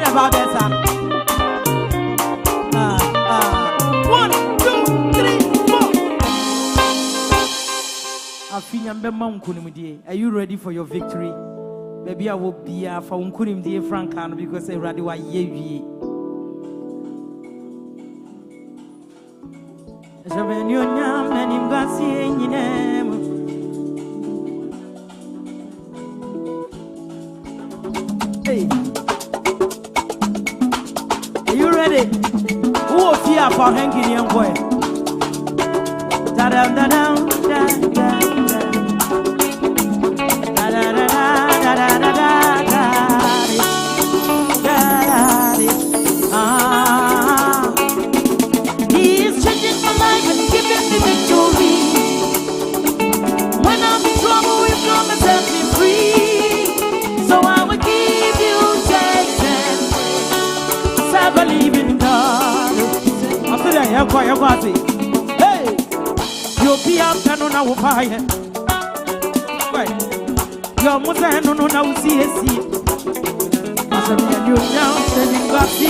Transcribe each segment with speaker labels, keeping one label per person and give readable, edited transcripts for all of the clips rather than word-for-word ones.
Speaker 1: about that, son? 1, 2, 3, 4. Are you ready for your victory? Baby, I will be for unkunim dear Frankan because I ready why ye. Hey, are you ready? Who will fear for hanging young boy? Da da da da da da. He's changing my life and giving me victory. When I'm in trouble, He's come and set me free. So I will give you thanks and praise. I believe in God. After that, you're quite. Hey, you'll be up and on our fire. Right. Your mother no now see it. As a man, you now sending back the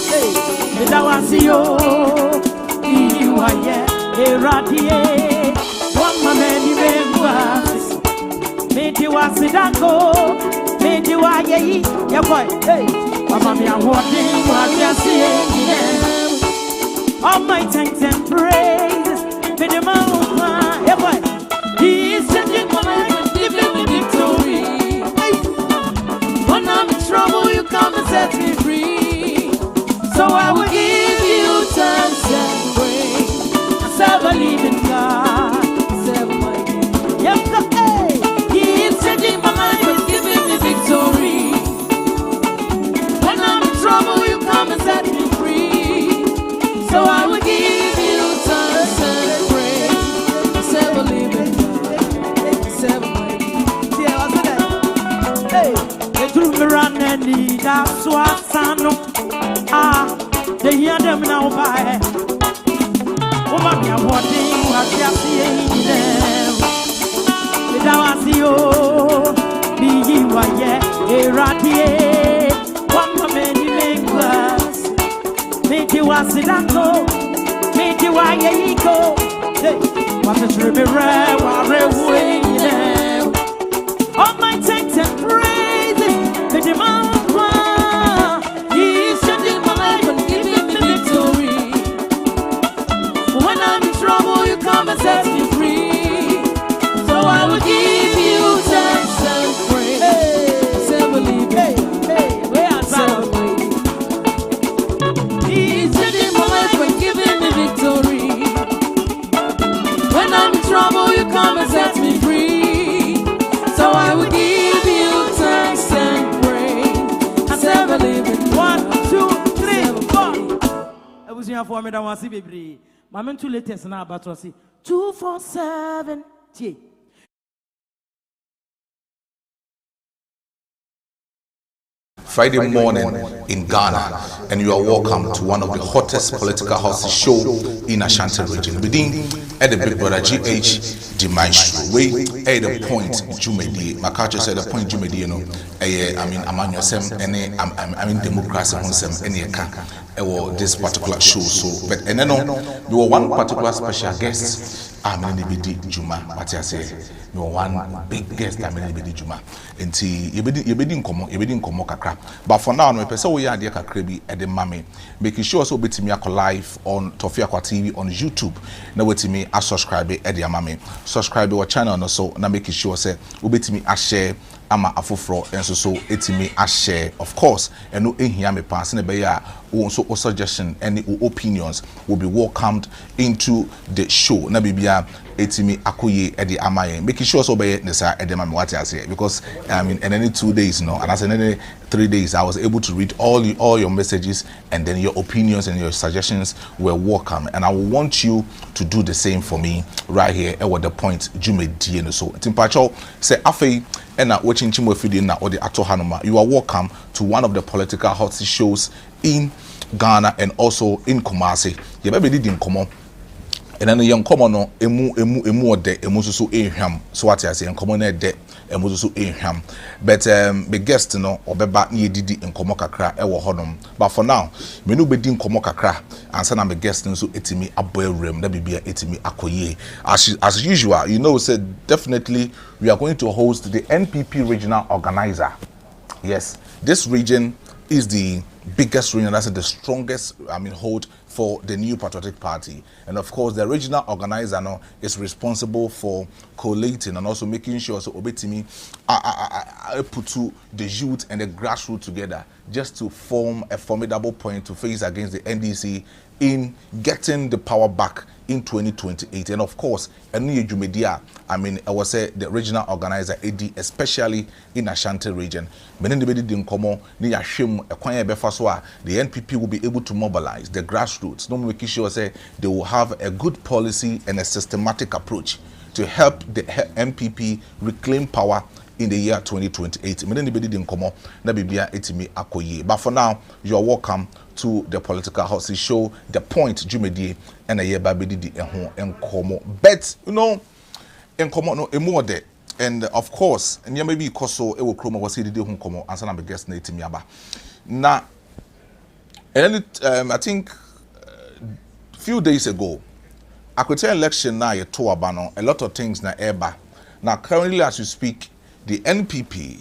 Speaker 1: hey, the Dawasio, you are yet a radiate. One man, you made you was it go, made you are ye, your boy. Hey, Mamma, I'm walking while you're seeing all my thanks and praises. Made the man, your boy. He is changing my life. When I'm in trouble, you come and set me free. So I will give you thanks and praise. I believe in God. Yes, hey, He is changing my life and giving me victory. When I'm in trouble, you come and set me free. So I will give you thanks and praise. I believe in God. Hey, through me run and need that's what son. They hear them now by. Woman, you're watching what you're seeing them. Without I see you, be you are yet a radiate. One moment you make glass. Make you was it and go. Make you are ye go. Hey, what's a trip rare? What a way them. All my thanks and praises, the demand. He's changing my life and giving me victory. When I'm in trouble, you come and set me free. So I will give you thanks and praise. Say believe, hey, where are He's changing my life and giving me victory. When I'm in trouble, you come and set me free. So I will give you thanks and praise. I say believe it. 1, 2, 3, 4. I was here for me that was baby. My men too latest now, but was 247.
Speaker 2: Friday morning in Ghana, and you are welcome to one of the hottest political houses show in Ashanti region. Within at the big brother GH, the Maestro. We at the point Jumedi. Makacho said the point Jumedi, you know. I mean, among yourself, any I mean democracy on some any this particular show. So, but and then you were one particular special guest. I'm in the Juma. What I say, you are one big guest. I'm in the Juma. And see, you didn't come kakra. But for now, my person we are there kakrebi at the mami. Making sure so bet me live on Tofiakwa TV on YouTube. Now wait me a subscribe at the mami. Subscribe to our channel also. Now making sure say we bet me a share. Ama afofro and so etimi a share of course and no in here me pass in a so suggestion any opinions will be welcomed into the show na bibia etimi akoye e de amaye making sure so be nesa e de mama what I say because I mean in any 2 days no and as in any 3 days I was able to read all your messages and then your opinions and your suggestions were welcome and I will want you to do the same for me right here at the point Jumedi no so timpacho say afei and watching Chimwefidi na or the Atohanoma. You are welcome to one of the political hot shows in Ghana and also in Kumasi. You ever did in Komo and then the young common no emu de emu so ehwam so what I say enkomo na de emu so ehwam but the guest no obeba na yedidi enkomo kakra e wo honom but for now me no bedi enkomo kakra ansa na me guest no so etimi aboy rem na bibia etimi akoye as usual you know said definitely we are going to host the NPP regional organizer. Yes, this region is the biggest region, that's the strongest hold for the New Patriotic Party, and of course the regional organizer now is responsible for collating and also making sure so obetimi put to the youth and the grassroots together just to form a formidable point to face against the NDC in getting the power back in 2028. And of course I was the regional organizer AD, especially in Ashanti region. The NPP will be able to mobilize the grassroots, no making sure say they will have a good policy and a systematic approach to help the NPP reclaim power in the year 2028. But for now, you are welcome to the Political House Show, The Point Jumedi and a year babidi enkomo. But you know, enkomo no emode. And of course, and maybe koso ewo kroma was the hunkomo answer na be guest na etimi aba. Na and I think a few days ago, Akwete election na ye to abano, a lot of things na eba. Now currently as you speak, the NPP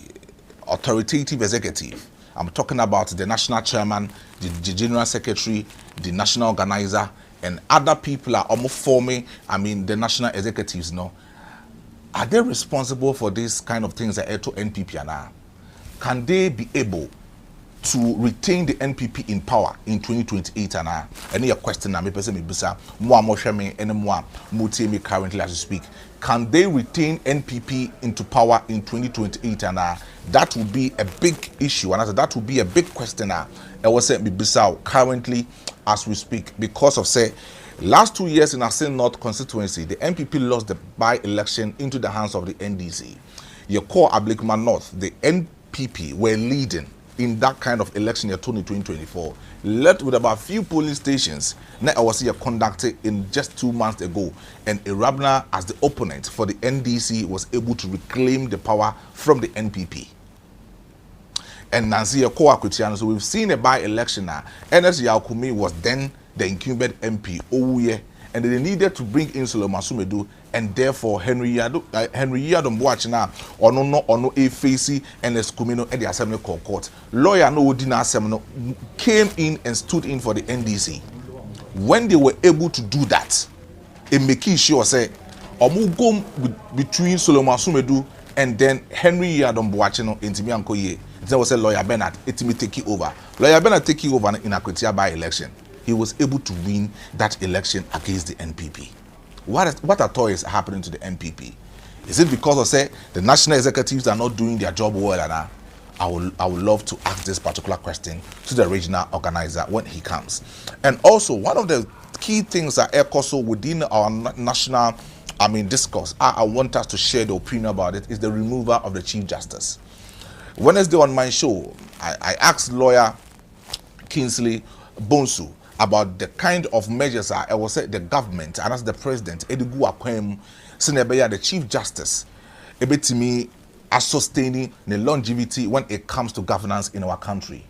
Speaker 2: authoritative executive, I'm talking about the national chairman, the general secretary, the national organizer, and other people are almost forming, the national executives, no? Are they responsible for this kind of things that to NPP and now? Can they be able to retain the NPP in power in 2028 and now? Any question na me person me bisa mo amohweme ene mo mutie me currently as you speak. Can they retain NPP into power in 2028 and now? That would be a big issue, and that would be a big question now. I was saying me bisa currently as we speak because of say last 2 years in Asin North constituency, the NPP lost the by-election into the hands of the NDC. Your core Ablikman North, the NPP were leading in that kind of election year 2024, led with about few polling stations. Now I was here conducted in just 2 months ago, and Irabna, as the opponent for the NDC, was able to reclaim the power from the NPP. And Nancy Akwete, so we've seen a by-election now. Ernest Yaokumi was then the incumbent MP, and they needed to bring in Solomon Sumedu, and therefore Henry Yadom Boachina or no a facey and Escumino at the Assembly Court. Lawyer no Dina Semino came in and stood in for the NDC. When they were able to do that, it making sure say Omugum between Solomon Sumedu and then Henry Yadom Boachino in Timiankoye. There was a Lawyer Bernard, it me take over. Lawyer Bernard taking over in Akwete by-election. He was able to win that election against the NPP. What at all is happening to the NPP? Is it because of say the national executives are not doing their job well? And I would love to ask this particular question to the regional organizer when he comes. And also one of the key things that also within our national discourse, I want us to share the opinion about it, is the removal of the Chief Justice. Wednesday on my show, I asked lawyer Kingsley Bonsu about the kind of measures I will say the government and as the president Edigu Akwem Senebeya, the Chief Justice, ebetimi as sustaining the longevity when it comes to governance in our country.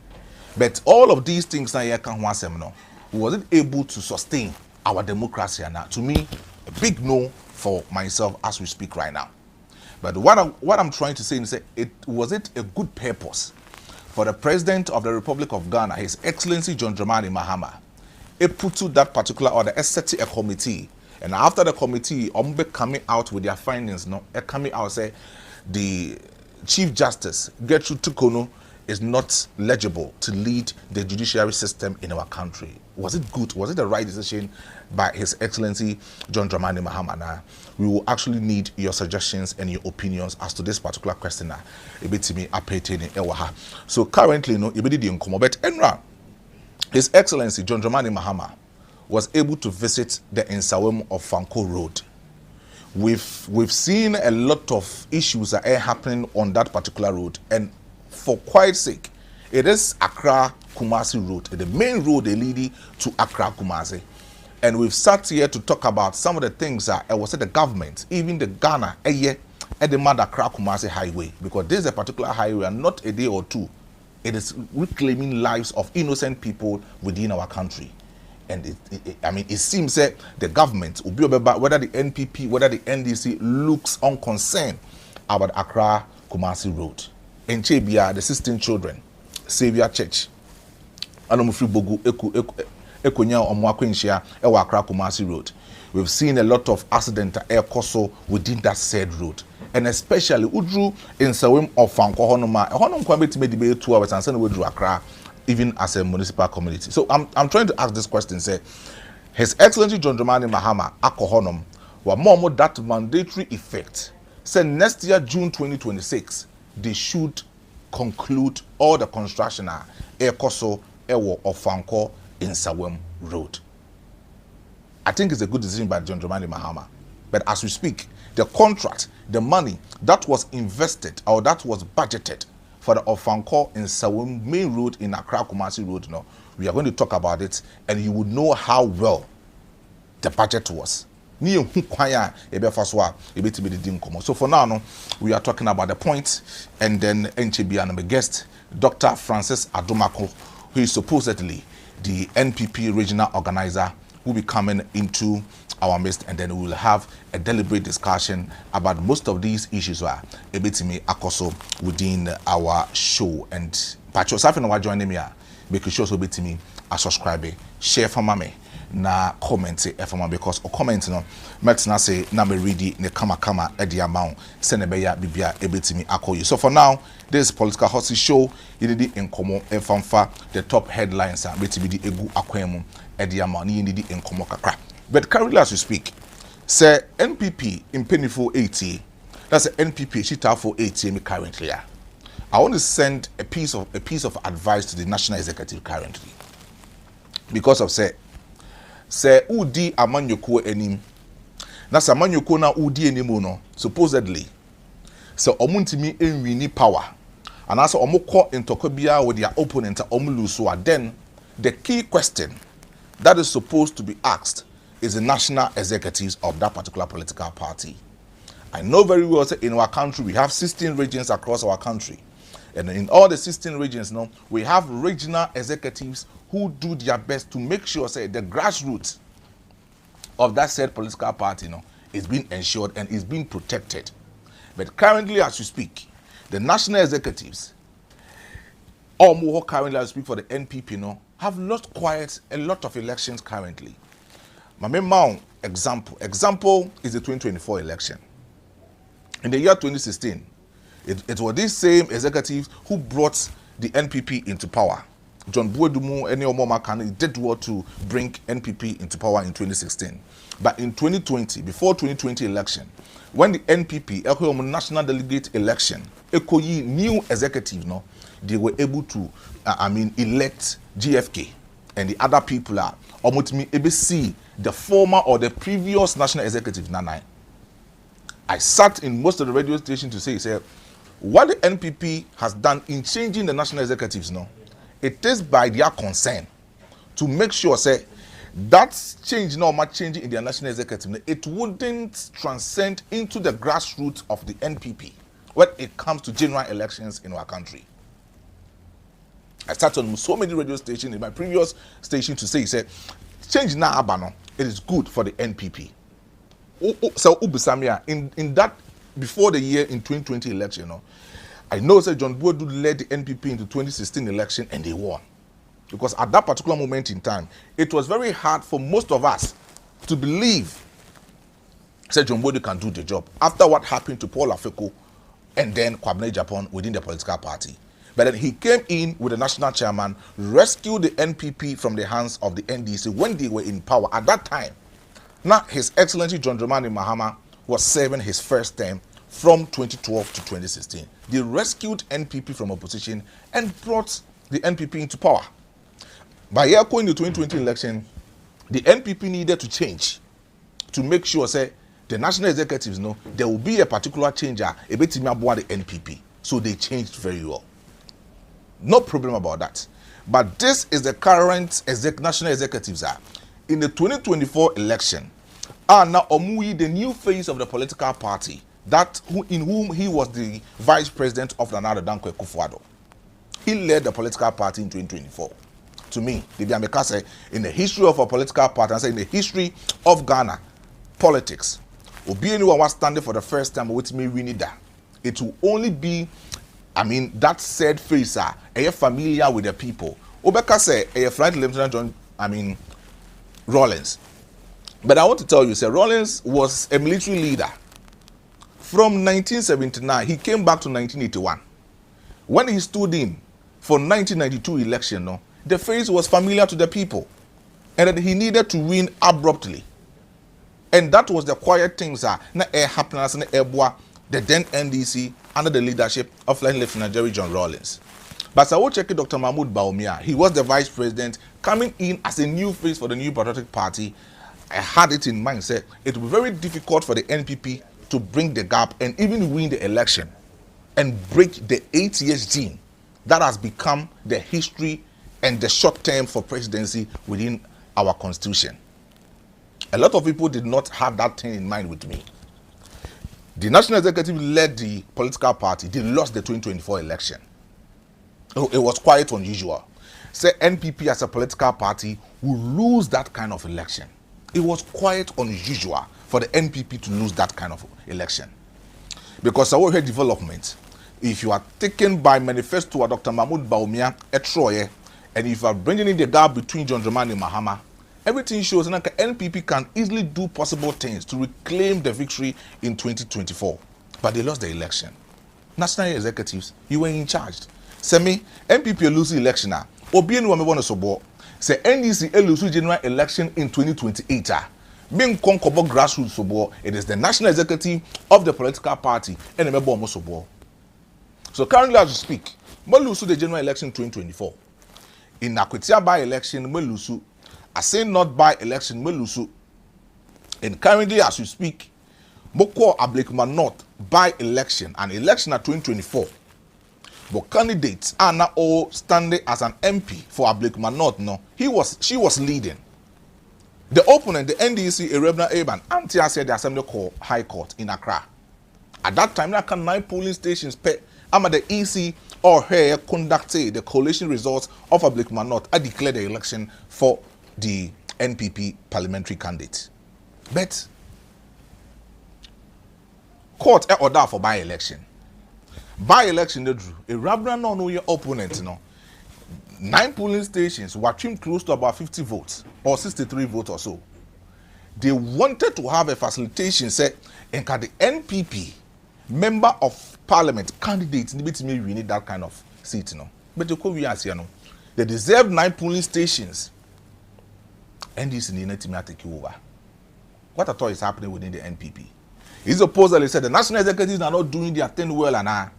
Speaker 2: But all of these things now wasn't able to sustain our democracy, and to me a big no for myself as we speak right now. But what I'm trying to say is that was it a good purpose for the President of the Republic of Ghana, His Excellency John Dramani Mahama, put to that particular order, set a committee, and after the committee, coming out with their findings, coming out say the Chief Justice Gertrude Tukono is not legible to lead the judiciary system in our country. Was it good? Was it the right decision by His Excellency John Dramani Mahama? We will actually need your suggestions and your opinions as to this particular question. So currently, but Enra, His Excellency John Dramani Mahama was able to visit the Nsawam of Fanko Road. We've seen a lot of issues that are happening on that particular road, and for quite sake, it is Accra Kumasi Road, the main road leading to Accra Kumasi. And we've sat here to talk about some of the things that I was at the government, even the Ghana, at the Accra Kumasi highway, because this is a particular highway and not a day or two. It is reclaiming lives of innocent people within our country. And it seems that the government, whether the NPP, whether the NDC, looks unconcerned about Accra Kumasi Road. In Chebia, the 16 children, Savior Church, Anomufri Bogu, Ekonya Omwakwenshia, Ewa Accra Kumasi Road. We've seen a lot of accident air coso within that said road. And especially Udru in Sawim of Fanko Honoma, Honum Kwame made debate 2 hours and send away to Accra, even as a municipal community. So I'm trying to ask this question, say, His Excellency John Dramani Mahama, Akohonum, were more that mandatory effect. Say next year, June 2026, they should conclude all the construction air coso ewo of Fanko in Sawim Road. I think it's a good decision by John Dramani Mahama. But as we speak, the contract, the money that was invested or that was budgeted for the Ofanko in Sawim main road in Accra Kumasi Road, we are going to talk about it and you would know how well the budget was. So for now, we are talking about the point, and then NCB and my guest, Dr. Francis Adomako, who is supposedly the NPP regional organizer, will be coming into our midst, and then we will have a deliberate discussion about most of these issues within our show. And Pacho Safin joining me, make sure so me a subscribe, share for me, na comment for because or comment no metina say na me ready ne kama e dia amount send beya bibia ebetimi akoyi. So for now, this political hot show you need in komo emfamfa the top headlines are betimi di egu akwemu e dia amount you need in komo kakra. But currently as we speak, say NPP in Penifo 80, that's the NPP Chita for 80 currently. I want to send a piece of advice to the national executive currently, because of say udi amanyoko enim na samanyoko na udi enimu no supposedly so omuntimi enwini power and also omukọ intoko bia with their opponent omuluso. Then the key question that is supposed to be asked is the national executives of that particular political party. I know very well that in our country we have 16 regions across our country, and in all the 16 regions now we have regional executives who do their best to make sure say the grassroots of that said political party is being ensured and is being protected. But currently as we speak, the national executives, or more currently as we speak for the NPP have lost quite a lot of elections currently. My main example is the 2024 election. In the year 2016, it was these same executives who brought the NPP into power. John Buedumu and Omoma Kane did well to bring NPP into power in 2016. But in 2020, before 2020 election, when the NPP, national delegate election, new executive, they were able to, elect GFK and the other people are see the former or the previous national executive Nanai. I sat in most of the radio stations to say, what the NPP has done in changing the national executives it is by their concern to make sure that change much changing in their national executive, it wouldn't transcend into the grassroots of the NPP when it comes to general elections in our country. I sat on so many radio stations in my previous station to say change na abano, it is good for the NPP. So Ubusamia in that before the year in 2020 election, I know that John Boadu led the NPP into 2016 election and they won. Because at that particular moment in time, it was very hard for most of us to believe that John Boadu can do the job after what happened to Paul Afeko and then Kwabena Japan within the political party. But then he came in with the national chairman, rescued the NPP from the hands of the NDC when they were in power. At that time, now His Excellency John Dramani Mahama was serving his first term from 2012 to 2016. They rescued NPP from opposition and brought the NPP into power. By year going to 2020 election, the NPP needed to change to make sure the national executives there will be a particular changer a bit about the NPP. So they changed very well. No problem about that. But this is the current national executives are. in the 2024 election, Anna Omui, the new face of the political party, in whom he was the vice president of Nana Dankwa Akufo-Addo. He led the political party in 2024. To me, in the history of a political party, and say in the history of Ghana politics, Obi anyone was standing for the first time with me winning that. It will only be, that said face are familiar with the people. Obeka say a flight lieutenant John, Rawlings. But I want to tell you, sir, Rawlings was a military leader. From 1979, he came back to 1981. When he stood in for 1992 election, the face was familiar to the people. And that he needed to win abruptly. And that was the quiet things that happened the then NDC under the leadership of Flight Lieutenant Jerry John Rawlings. But I will check Dr. Mahmoud Bawumia. He was the vice president coming in as a new face for the New Patriotic Party. I had it in mind, said it would be very difficult for the NPP to bring the gap and even win the election and break the 8 years gene that has become the history and the short term for presidency within our constitution. A lot of people did not have that thing in mind with me. The National Executive led the political party. They lost the 2024 election. It was quite unusual. Say NPP as a political party will lose that kind of election. It was quite unusual for the NPP to lose that kind of election. Because I will hear development. If you are taken by manifesto of Dr. Mahmoud Bawumia Etroye, and if you are bringing in the gap between John Dramani and Mahama, everything shows that NPP can easily do possible things to reclaim the victory in 2024. But they lost the election. National executives, you were in charge. Say NPP lose the election now. Obi enu wame sobo. Say NDC lose general election in 2028. Being conquered grassroots sobo. It is the national executive of the political party and the sobo. So currently as we speak, we lose the general election in 2024. In Akwetia by-election, we lose. I say not by-election, we lose. And currently as we speak, Moko Ablekuma North by-election and election at 2024. But candidates are now all standing as an MP for Ablekuma North. No, she was leading. The opponent, the NDC, Erebna Eban, Antia said the Assembly High Court in Accra. At that time, there can 9 polling stations pay. Ama the EC or her conducted the coalition results of Ablekuma North. I declared the election for the NPP parliamentary candidate. But court order for by-election. By-election, they drew a rabbi no your opponent. 9 polling stations were trimmed close to about 50 votes or 63 votes or so. They wanted to have a facilitation set and can the NPP member of parliament candidates we need that kind of seat. But they deserve 9 polling stations. And this need to take over. What I thought is happening within the NPP. He supposedly said the national executives are not doing their thing well and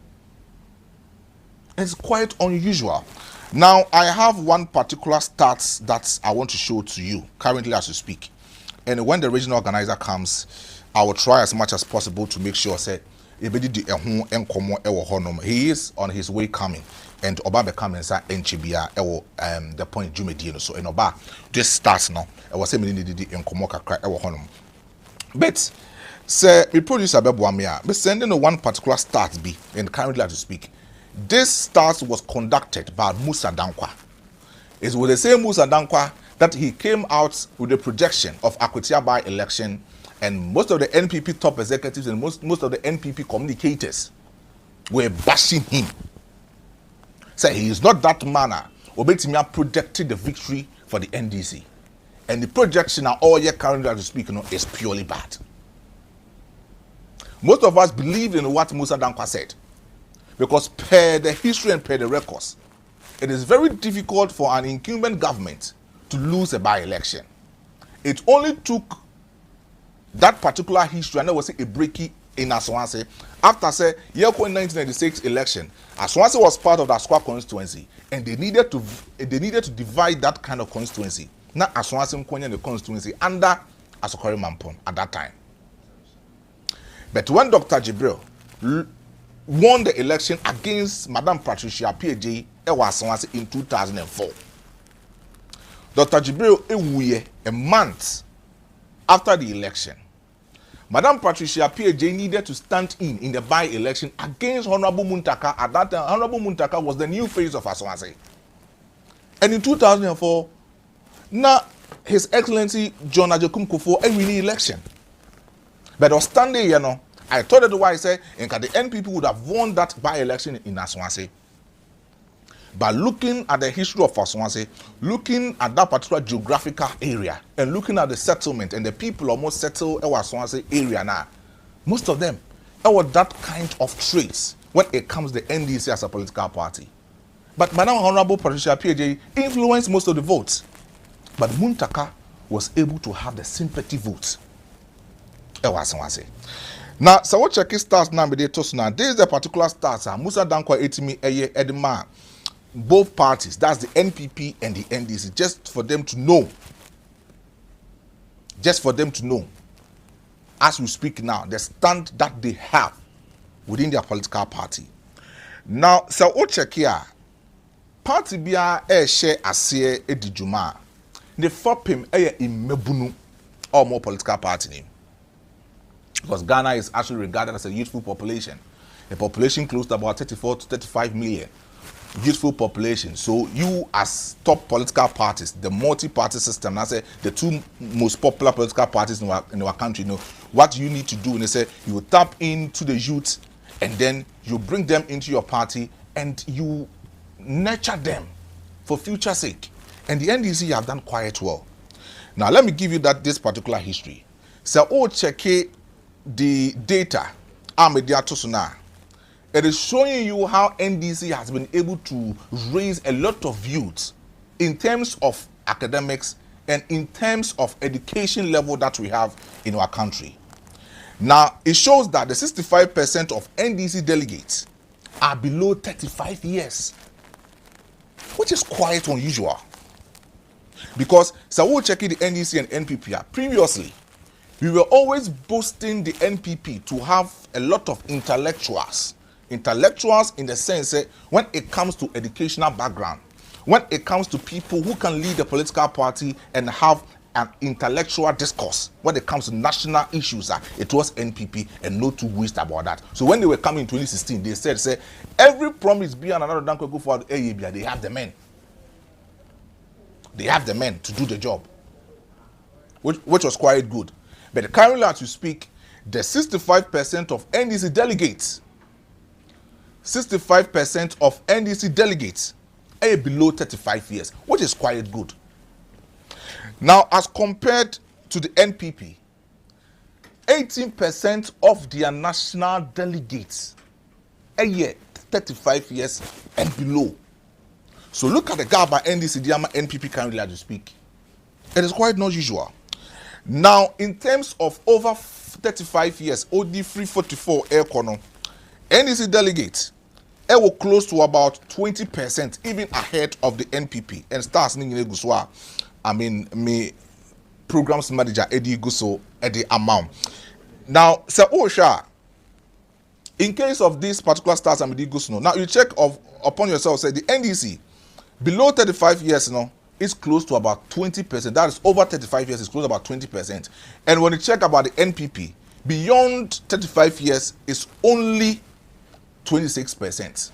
Speaker 2: it's quite unusual. Now, I have one particular stats that I want to show to you currently as we speak. And when the regional organizer comes, I will try as much as possible to make sure that he is on his way coming. And Oba becoming Nchibia the point Jumedino. So in Oba, this starts now. I was saying in Komoka cry but say we producer Bebuamia, but sending one particular start be and currently as we speak. This start was conducted by Musa Dankwa. It's with the same Musa Dankwa that he came out with the projection of Akwetia by-election, and most of the NPP top executives and most of the NPP communicators were bashing him. Say he is not that manner. Obetimia projected the victory for the NDC. And the projection are all year currently as we speak is purely bad. Most of us believed in what Musa Dankwa said. Because per the history and per the records, it is very difficult for an incumbent government to lose a by-election. It only took that particular history, and there was a breaky in Aswanse. After say, year 1996 election, Aswanse was part of the Aswa constituency, and they needed to divide that kind of constituency. Not Aswanse Mkonya the constituency under Asokore Mampon at that time. But when Dr. Jibril won the election against Madam Patricia PJ Aswanse in 2004, Dr. Jibril Ewuye, a month after the election, Madam Patricia PJ needed to stand in the by-election against Honorable Muntaka. At that time, Honorable Muntaka was the new face of Aswase. And in 2004, now His Excellency John Ajokum Kufuor a winning election. But on standing, I told it why I said, and the NPP would have won that by-election in Aswase. But looking at the history of Aswase, looking at that particular geographical area, and looking at the settlement and the people almost settled in Aswase area now, most of them have that kind of traits when it comes to the NDC as a political party. But Madam Honorable Patricia PJ influenced most of the votes. But Muntaka was able to have the sympathy votes. Now, so what check stars now? This is the particular stars. Musa Dankwa Etimi Eye Edema. Both parties, that's the NPP and the NDC, just for them to know. Just for them to know, as we speak now, the stand that they have within their political party. Now, so what check here? Party bia share ase edijuma. The FOPIM in Mebunu or more political party name. Because Ghana is actually regarded as a youthful population. A population close to about 34 to 35 million. Youthful population. So you as top political parties, the multi-party system, I say the two most popular political parties in our country, what you need to do, and they say you tap into the youth and then you bring them into your party and you nurture them for future sake. And the NDC have done quite well. Now let me give you this particular history. So check the data. It is showing you how NDC has been able to raise a lot of youth in terms of academics and in terms of education level that we have in our country. Now, it shows that the 65% of NDC delegates are below 35 years, which is quite unusual. Because, so we'll check the NDC and NPP. Previously, we were always boasting the NPP to have a lot of intellectuals in the sense that when it comes to educational background, when it comes to people who can lead a political party and have an intellectual discourse, when it comes to national issues, it was NPP and no two ways about that. So when they were coming in 2016, they said every promise be another danko go for AABia, they have the men. They have the men to do the job, which was quite good. But currently, as you speak, the 65% of NDC delegates, 65% of NDC delegates are below 35 years, which is quite good. Now, as compared to the NPP, 18% of their national delegates are 35 years and below. So look at the gap by NDC, Diama, NPP currently as you speak. It is quite not usual. Now, in terms of over 35 years, OD 344 Aircono, NDC delegates were close to about 20%, even ahead of the NPP. And stars Ningine Guswa, me programs manager Eddie Guso at the amount. Now, Sir Osha, in case of this particular stars and Eddie Guso, now you check upon yourself, say the NDC below 35 years is close to about 20%. That is over 35 years, is close to about 20%. And when you check about the NPP, beyond 35 years is only 26%.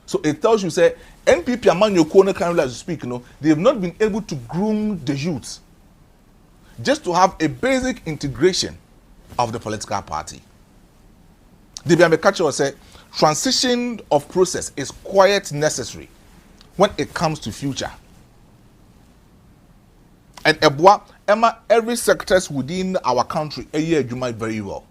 Speaker 2: So it tells you, say, NPP among your corner currently as you speak, they have not been able to groom the youth just to have a basic integration of the political party. The Biamekacho say transition of process is quite necessary when it comes to future. And every sectors within our country a year you might very well.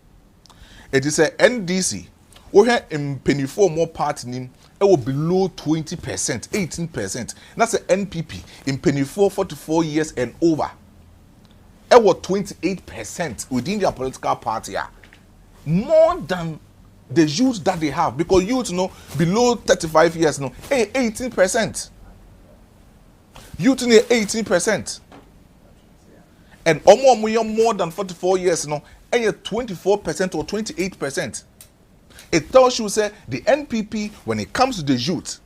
Speaker 2: It is a NDC. We have in penny for more party name. It will below 20%, 18%. That's the NPP in penny 44 years and over. It was 28% within their political party. More than the youth that they have, because youth below 35 years 18%. Youth 18%. And more than 44 years 24% or 28%. It tells you, say, the NPP, when it comes to the youth,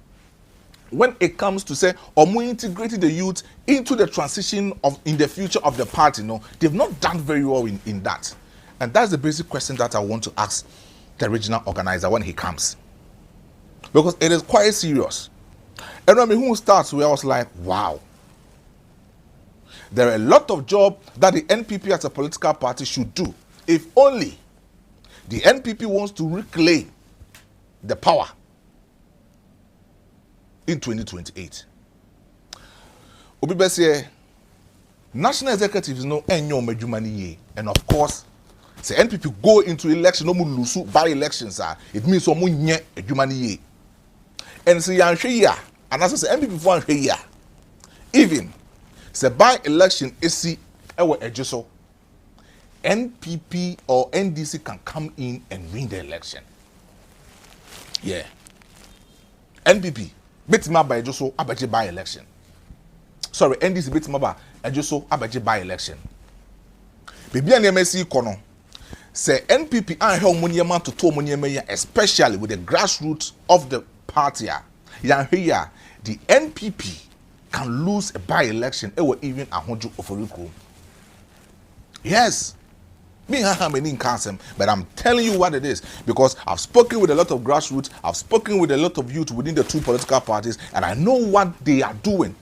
Speaker 2: when it comes to say or more integrating the youth into the transition of in the future of the party, no, they've not done very well in that. And that's the basic question that I want to ask the regional organizer when he comes. Because it is quite serious. And I mean, who starts where I was like, wow. There are a lot of jobs that the NPP as a political party should do. If only the NPP wants to reclaim the power in 2028. Obibese, national executives know enyo medjumani, and of course, the NPP go into election, no lose by elections, it means so nye edjumani. And say yan here, and as I say NPP for here, even say by election esi ewe ejeso, NPP or NDC can come in and win the election. Yeah. NPP betima by ejeso abaje by election. Sorry, NDC betima by ejeso abaje by election. Bibi an MSC kono. Say NPP and how monyama to monyama, especially with the grassroots of the party. Yan here, the NPP can lose a by-election or even a hundred of a. Yes. Me many council, but I'm telling you what it is because I've spoken with a lot of grassroots, I've spoken with a lot of youth within the two political parties, and I know what they are doing.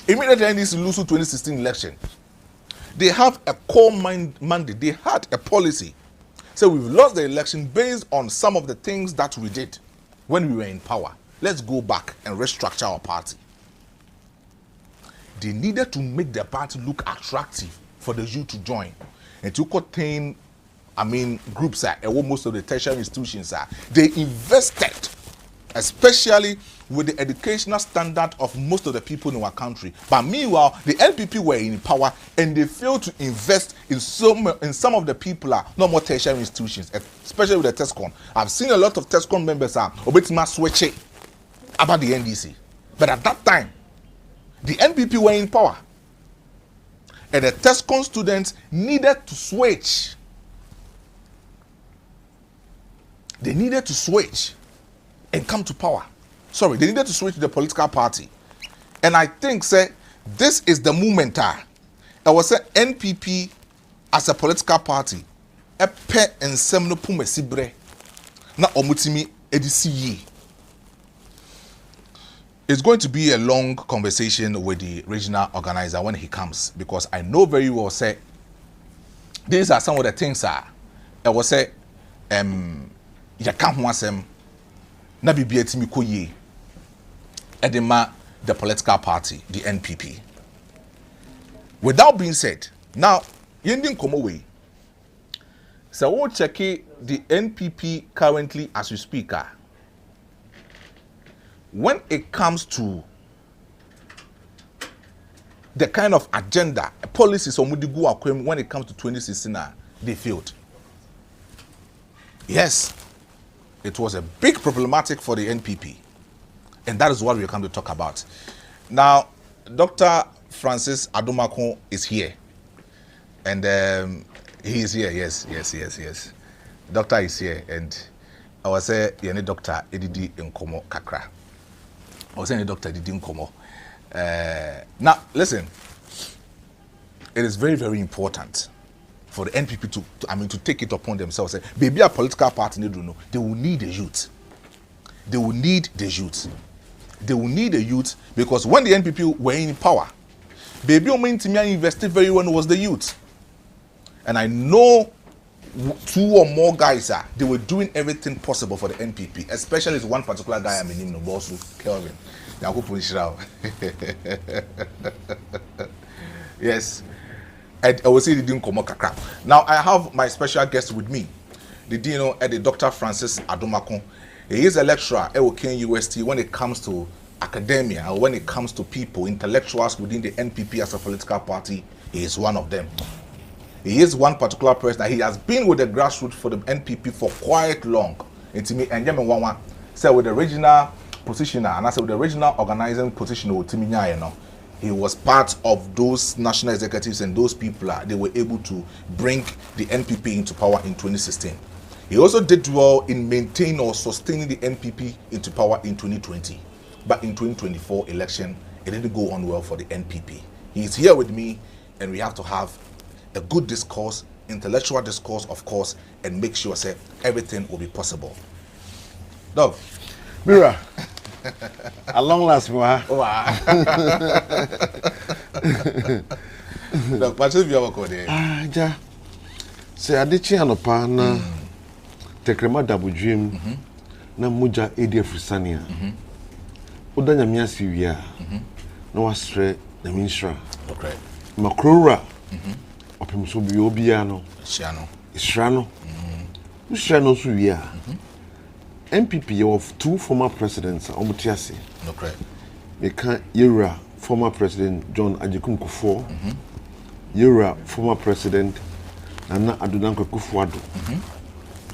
Speaker 2: Immediately in this lose 2016 election, they have a core mandate. They had a policy. So we've lost the election based on some of the things that we did when we were in power. Let's go back and restructure our party. They needed to make their party look attractive for the youth to join and to contain, groups most of the tertiary institutions they invested, especially with the educational standard of most of the people in our country. But meanwhile, the NPP were in power and they failed to invest in some of the people no more tertiary institutions, especially with the TESCON. I've seen a lot of TESCON members obetima switch about the NDC, but at that time, the NPP were in power. And the TESCON students needed to switch. They needed to switch and come to power. Sorry, they needed to switch to the political party. And I think, this is the moment. I was say NPP as a political party. Epe ensemble pume sibre na omutimi edisi. It's going to be a long conversation with the regional organizer when he comes, because I know very well, these are some of the things I will say, ya can't want them, na bibietimi koye, edema the political party, the NPP. Without being said, now, yending come away. So we'll check the NPP currently as we speak. When it comes to the kind of agenda, policies when it comes to 2016, they failed. Yes, it was a big problematic for the NPP. And that is what we come to talk about. Now, Dr. Francis Adomako is here. And he is here, yes. Doctor is here. And I was saying, Doctor Edidi Nkomo Kakra. I was saying, Doctor Edidi Nkomo. Now, listen. It is very, very important for the NPP to take it upon themselves. Say, baby, a political party, they will need the youth. They will need the youth. They will need the youth because when the NPP were in power, baby, invested very well was the youth. And I know 2 or more guys they were doing everything possible for the NPP, especially one particular guy I'm in Bosu, Kelvin. Yes. And I will say the didn't come kakra. Now I have my special guest with me, the Dean at the Dr. Francis Adomako. He is a lecturer at UST when it comes to academia, or when it comes to people, intellectuals within the NPP as a political party. He is one of them. He is one particular person that he has been with the grassroots for the NPP for quite long. And me, so with the regional positioner, and I said with the regional organizing positioner, he was part of those national executives and those people they were able to bring the NPP into power in 2016. He also did well in maintaining or sustaining the NPP into power in 2020. But in 2024 election, it didn't go on well for the NPP. He is here with me, and we have to have a good discourse, intellectual discourse, of course, and make sure that everything will be possible. Dog.
Speaker 3: Mira, a long last one.
Speaker 2: Wow. Dog, what's the view of the
Speaker 3: Ja. Say adichi anopa na tekrema double dream na muja edi afrisania. Oda nyame asiwi a na wasre na minshra.
Speaker 2: Okay.
Speaker 3: Makrora. Opemso bi obi ano.
Speaker 2: Shiano.
Speaker 3: Israno. Israno so wi a. MPP of two former presidents omutiase.
Speaker 2: Okay.
Speaker 3: Meka Yera former president John Ajekum Kufuor. Yera former president Nana Adudanko Kufuado.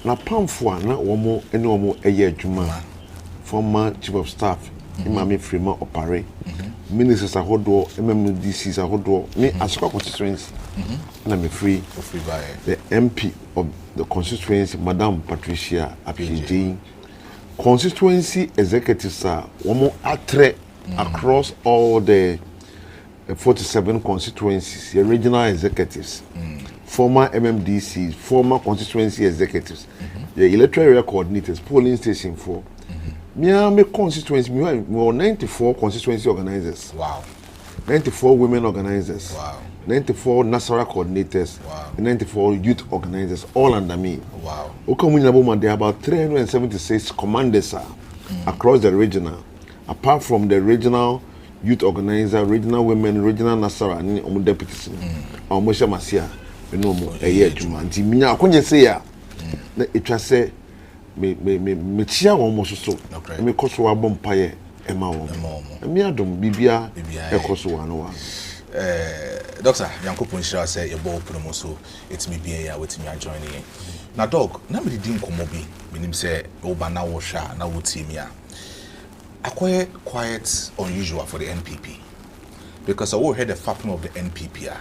Speaker 3: Na pamfo na womo ene womo eye adwuma. Former chief of staff Imami Frima Opare. Ministers ahodo MMDCs ahodo me Asokwa constituency. Na me free
Speaker 2: by
Speaker 3: the MP of the constituency Madam Patricia Apiji. Constituency executives are womo atre across all the 47 constituencies, the regional executives, former MMDCs, former constituency executives, the electoral area coordinators, polling station for. Me constituency, me 94 constituency organizers.
Speaker 2: Wow.
Speaker 3: 94 women organizers.
Speaker 2: Wow.
Speaker 3: 94 national coordinators.
Speaker 2: Wow.
Speaker 3: 94 youth organizers, all under me.
Speaker 2: Wow.
Speaker 3: There are about 376 commanders across the regional. Apart from the regional youth organizer, regional women, regional Nasara, and deputies, or Moshe Masia, a year juma. Nti minya akonye say ya. Na etwa say me chia almost so. Me koso wa bompaye ema wo. Me adom bibia e koso wa no wa.
Speaker 2: Doctor, Yankopon Shira say e bo promo so it's me bia ya with me joining. Na dog, na me di nkomo bi, menim say oba na wo sha na wo tie me a. Quite unusual for the NPP because I heard the fapping of the NPP.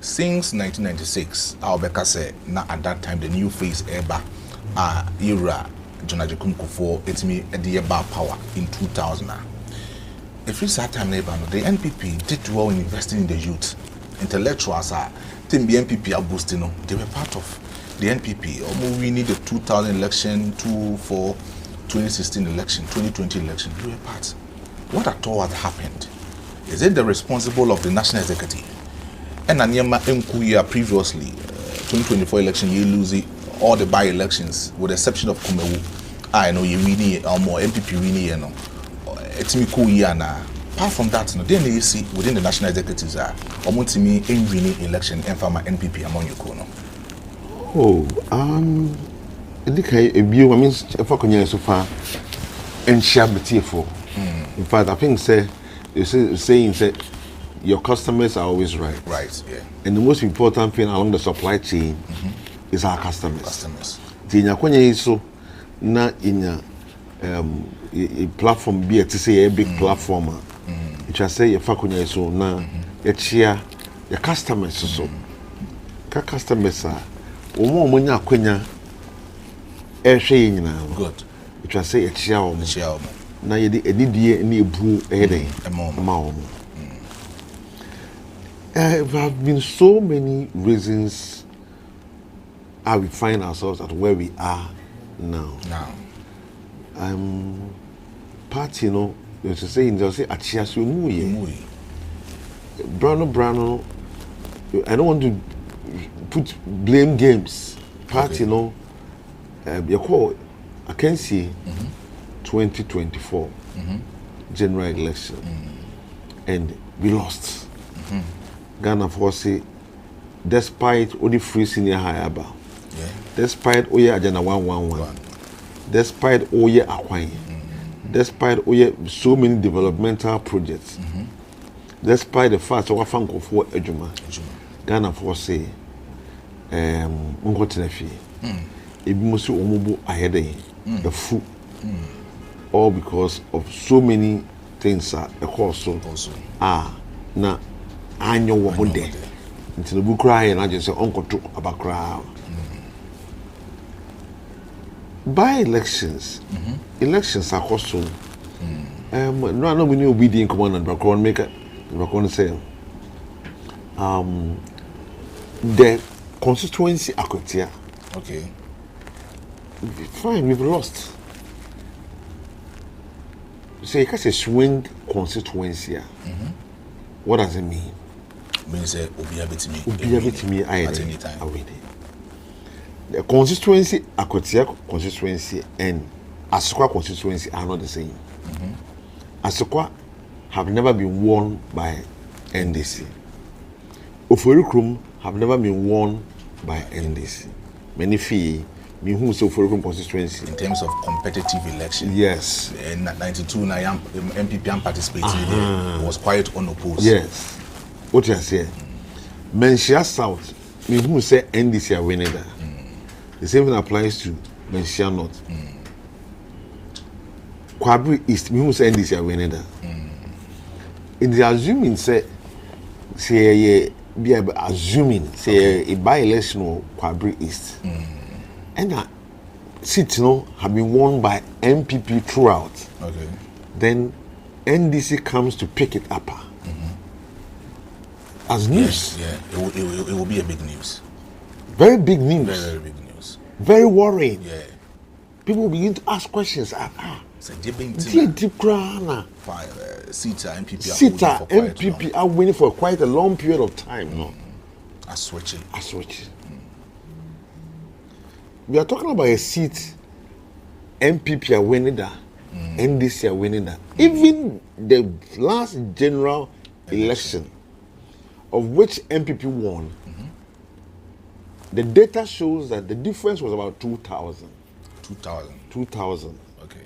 Speaker 2: Since 1996, Albeka said, now at that time the new face era, John Ajekum Kufuor, it's me at the about power in 2000. If it's that time, the NPP did well in investing in the youth. Intellectuals are, the NPP are boosting, they were part of the NPP. We need the 2000 election, 2016 election, 2020 election, we were part. What at all had happened? Is it the responsible of the national executive? And Anyama Nkuya previously, 2024 election, you lose it, all the by-elections, with the exception of Kumewu. I know you really, or more MPP really, you know. It's me cool now. Apart from that, then you see within the national executives are almost me in winning election and farmer NPP among you.
Speaker 3: I think I mean, if I can so far, and share for. In fact, I think saying your customers are always right.
Speaker 2: Right, yeah.
Speaker 3: And the most important thing along the supply chain is our customers. So na in a platform be to say a big platform. It shall say your facunya so na your customers so. Customers are omo kwenya good. It was say a chiao. Now you did any blue heading. There have been so many reasons how we find ourselves at where we are now. Part, you know, you say in just say Achiasu Mui. Brano. I don't want to put blame games. Part, you know. You call I can see 2024 general election and we lost. Ghana for say despite all the free senior high despite all your agenda 111, despite all your acquire, despite all your so many developmental projects, despite the fact that Fanko for Ejuma, Ghana for say Ebimusu omubu ahead the food, all because of so many things are also na anyo wabonde until the book cry and I just say uncle took about crowd. by elections, elections are costing. No, I know we need obedient command and background maker. Background say, the constituency akotia.
Speaker 2: Okay.
Speaker 3: Fine, we've lost. So you can say swing constituency. What does it mean?
Speaker 2: Means Obia
Speaker 3: Betimi
Speaker 2: at any time.
Speaker 3: Already. The constituency akotia constituency and Asokwa constituency are not the same. Asokwa have never been won by NDC. Oforikrum have never been won by NDC. Many fee me who so Oforikrum constituency.
Speaker 2: In terms of competitive election.
Speaker 3: Yes.
Speaker 2: In 92, MPP participated there. It was quite unopposed.
Speaker 3: Yes. What you say? Menchia South, me who say NDC are winning that. The same thing applies to Menchia North. Kwabri East, me who say NDC are winning that. In the assuming say be assuming say a by-election or Kwabri East. And that seats have been won by MPP throughout.
Speaker 2: Okay.
Speaker 3: Then NDC comes to pick it up as news.
Speaker 2: Yeah. It will be a big news.
Speaker 3: Very big news.
Speaker 2: Very, very big news.
Speaker 3: Very worrying.
Speaker 2: Yeah.
Speaker 3: People will begin to ask questions.
Speaker 2: So deep
Speaker 3: crown.
Speaker 2: Sita
Speaker 3: MPP are winning for quite a long period of time. No.
Speaker 2: I switch it.
Speaker 3: We are talking about a seat MPP are winning that. NDC are winning that. Even the last general election of which MPP won, the data shows that the difference was about 2,000. 2,000.
Speaker 2: Okay.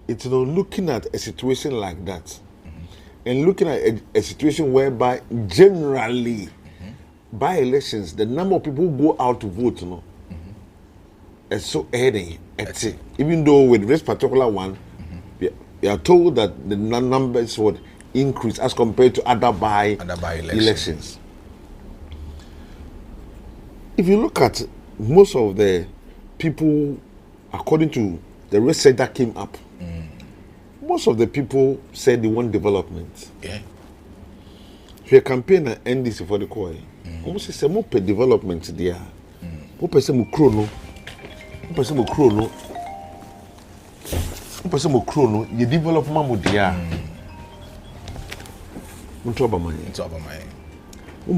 Speaker 3: It's looking at a situation like that, and looking at a situation whereby generally by elections, the number of people who go out to vote, is so adding. Even though with this particular one, we are told that the numbers would increase as compared to other by elections. If you look at most of the people, according to the research that came up, most of the people said they want development.
Speaker 2: Yeah.
Speaker 3: If you campaign at NDC for the coin, almost say more per development there. More person will chrono. Person will chrono. Person will chrono. You develop mamu there. Trouble my.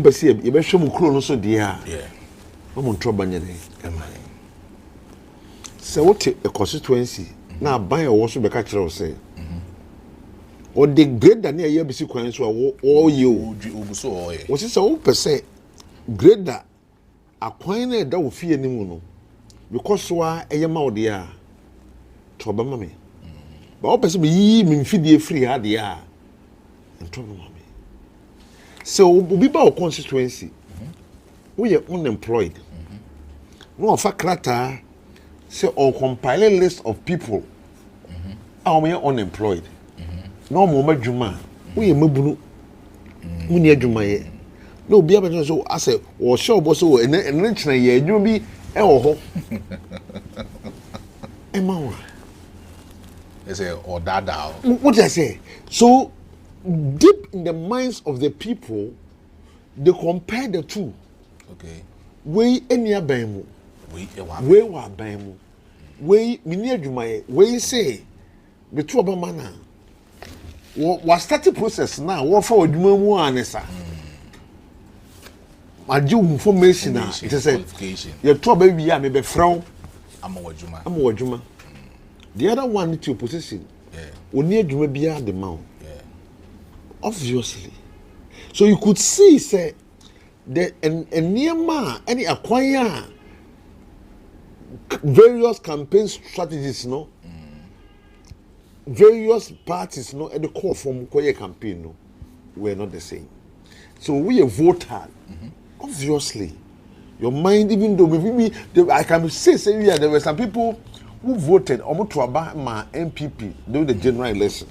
Speaker 3: Person you be show mu chrono so there.
Speaker 2: Yeah.
Speaker 3: Mamu trouble nyere. So what a constituency na ban e wo so be ka kire o say. Or the grade that near here be kwan so all you.
Speaker 2: So all ye.
Speaker 3: What is so percent grade that akwan na da wo fie ni mu no. Because so ma wo de a trouble mama. But what person be me fidie free ha de a. Trouble mama. So obi ba o constituency. We are unemployed. No afa krata say or compile a list of people. We are unemployed. No more madjuma. We are mabunu. We need adwuma ye. No be able to so I say or show boss so and na ye adwuma bi e wo ho. E ma wa.
Speaker 2: They say or dada.
Speaker 3: What I say? So deep in the minds of the people, they compare the two.
Speaker 2: Okay.
Speaker 3: We any abamu. We wa abamu. We mini adwuma ye. We say the two abama na. What starting process now? What for adwuma mu anesa? Maju information na. It is a your two baby ya me be frown.
Speaker 2: I'm
Speaker 3: adwuma. The other one to your position.
Speaker 2: Yeah.
Speaker 3: Oni adwuma bia the mount. Yeah. Obviously. So you could see say the enema any acquire various campaign strategies no. Various parties no at the core from Koye campaign no were not the same. So we a voter. Obviously, your mind, even though maybe I can say there were some people who voted almost to about my MPP during the general election.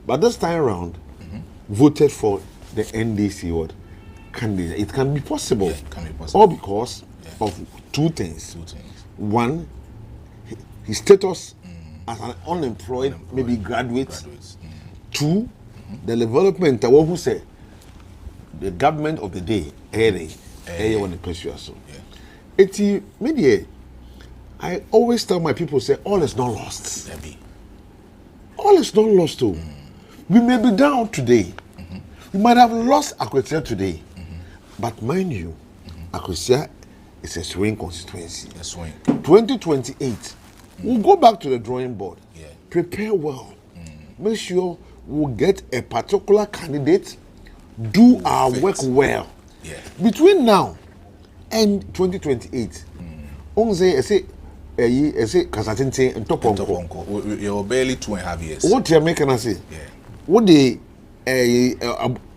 Speaker 3: But this time around, voted for the NDC candidate. It can be possible.
Speaker 2: Yeah, it can be possible.
Speaker 3: All because of two things. One, his status as an unemployed, maybe graduate. 2, the development who say the government of the day, when the pressure so. It's media. I always tell my people, say all is not lost. All is not lost too. We may be down today. We might have lost Akwetia today. But mind you, Akwetia is a swing constituency. 2028, we'll go back to the drawing board. Prepare well. Make sure we'll get a particular candidate, do our work well. Between now and 2028, I say Kasatinte and Toponko.
Speaker 2: You're barely 2.5 years.
Speaker 3: What you're making us say? What the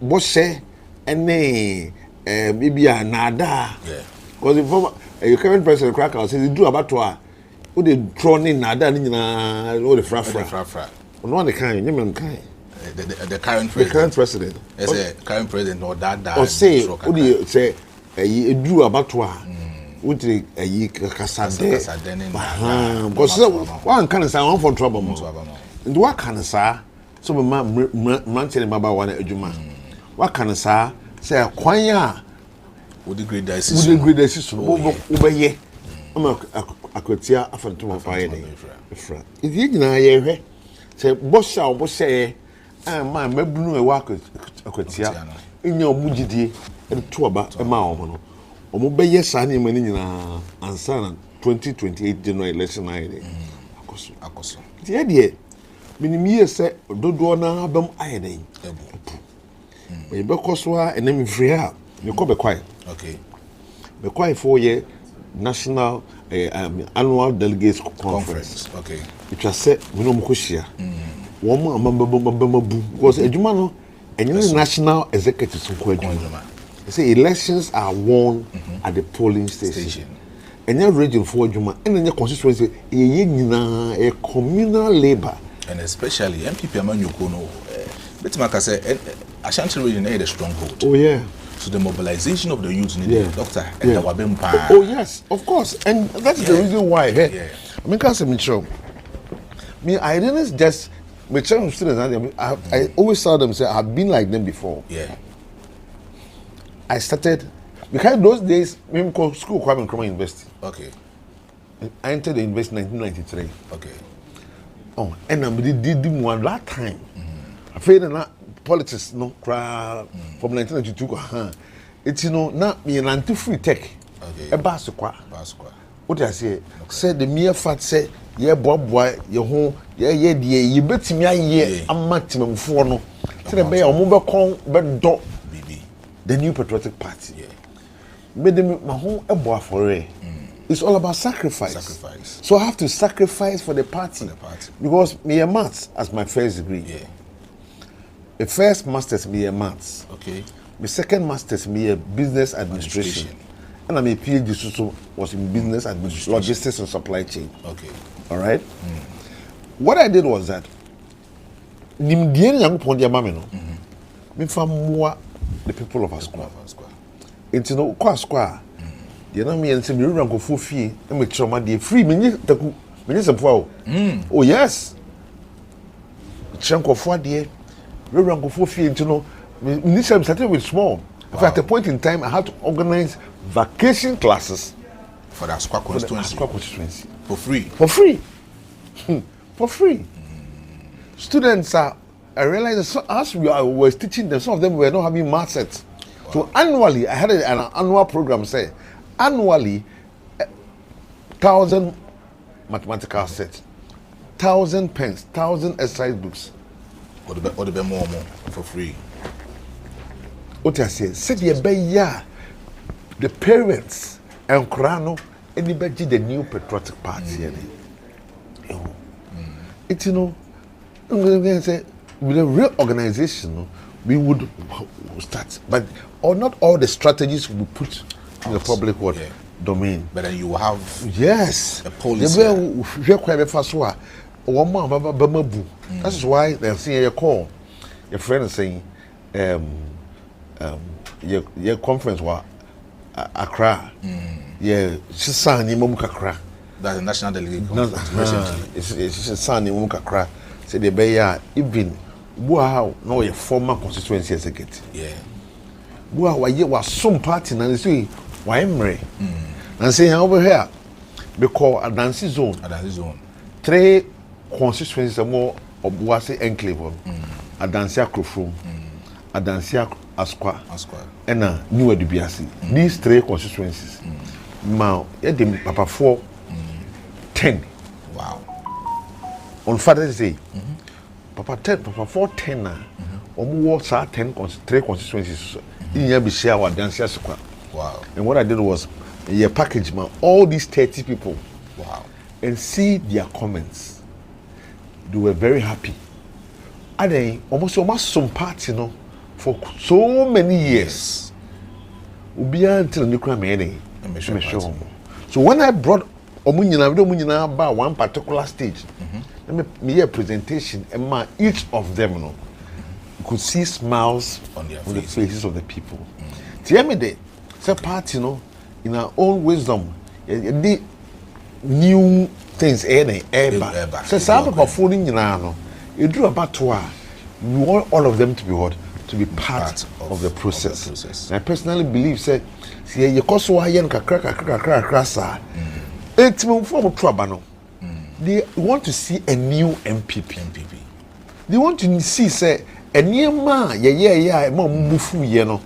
Speaker 3: boss say and maybe a nada. Because the former current president Cracker says he do about to what they thrown in nada all the frafra. No one kind, you kind.
Speaker 2: The current president.
Speaker 3: The current president.
Speaker 2: As a current president or that.
Speaker 3: Or say what do you say? He do about to what the Kasade. Because one can say one for trouble. And what can say? So my man tell him about one ejuma. What can say? Say a choir.
Speaker 2: Would the great
Speaker 3: decision? Over here. I'm a Akwetia after 2 of fire. If you know, say, boss say, my mebunu a work Akwetia in your mujidi and 2 about a mile. Omobe yes, I am and son 2028 general election. Akoso. The idea, Minimia said, do na bam iodine. But you bekoswa and then free up. You come be quiet.
Speaker 2: Okay.
Speaker 3: Be quiet 4-year national annual delegates conference.
Speaker 2: Okay.
Speaker 3: It was said, we know Mukushia. Because a Jumano and you national executives they say elections are won at the polling station. And your region for Juma and then your constituency a communal labor.
Speaker 2: And especially MPP among you know. Betimaka say Ashanti region is a stronghold.
Speaker 3: Oh yeah.
Speaker 2: So the mobilization of the youth need doctor and the Wabempa.
Speaker 3: Oh yes, of course. And that's the reason why. I mean, can't say Mitchell. I didn't just Mitchell students. I always saw them say I've been like them before. I started because those days we called school Kwame Nkrumah University.
Speaker 2: Okay.
Speaker 3: I entered the university in 1993.
Speaker 2: Okay.
Speaker 3: Oh, and I did one that time. I feel that politics no from 1992. It's not me and free tech.
Speaker 2: Okay.
Speaker 3: A basqua. What I say? Said the mere fact say, boy, your home, you bet me a maximum for no. Say the bay or mobile con but dot the new patriotic party. Made them my home a boy for it. It's all about sacrifice. So I have to sacrifice for the party. Because me a maths as my first degree. The first master's me a maths.
Speaker 2: Okay.
Speaker 3: My second master's me a business administration. And I'm a PhD so was in business administration, logistics and supply chain.
Speaker 2: Okay.
Speaker 3: All right. What I did was that nimdien yang pondia mameno. Me famwa the people of Asqua. It's no Asqua. You know me and some you run go for fee and make sure my dear free taku oh yes. Chunk of 4 dear. We run go for fee into no initially started with small. At a point in time I had to organize vacation classes
Speaker 2: for the Asqua constituency. For free. For free. Students are I realized that as we was teaching them, some of them were not having math sets. So annually, I had an annual program say, annually, 1,000 mathematical sets, 1,000 pens, 1,000 exercise books. Or the more for free.
Speaker 3: What I say, the parents and Korano, anybody the new patriotic party. It's I'm going to say, with a real organization, we would start, but not all the strategies will be put in the public domain.
Speaker 2: But then you will have
Speaker 3: a
Speaker 2: policy.
Speaker 3: That's why they're seeing your call. Your friend is saying, your conference was Accra. Yeah, she's saying Accra.
Speaker 2: That's the national delegate conference recently.
Speaker 3: It's a son in Mukakra. Said the Bayer, even wow, no, a former constituency executive.
Speaker 2: Yeah.
Speaker 3: Wow, why you was some party and say, why am I? And saying over here, because a dancing zone.
Speaker 2: At his own.
Speaker 3: 3 constituencies are more of Wasi enclave. A dancia Krofrum, a dancia Asqua, and a New Edubiasi. These 3 constituencies. Now, Papa 4, 10.
Speaker 2: Wow.
Speaker 3: On Father's Day, Papa 10, Papa 4, 10 now. Almost 3 constituencies. In your share our dancia squad.
Speaker 2: Wow.
Speaker 3: And what I did was, a package, man, all these 30 people.
Speaker 2: Wow.
Speaker 3: And see their comments. They were very happy. And they almost some party, you know, for so many years. Ubia until nuclear meeting. So when I brought Omunyina about one particular stage, me a presentation, and each of them, you know, you could see smiles on the faces of the people. Tell me that, say party, you know, in our own wisdom, they new things ever. So some people falling in our you do about 2 hours. We want all of them to be what? To be part of the process. I personally believe say see you cause why you crack. It's me from trouble. They want to see a new MPP. They want to see say a new man yeah more mufu you know.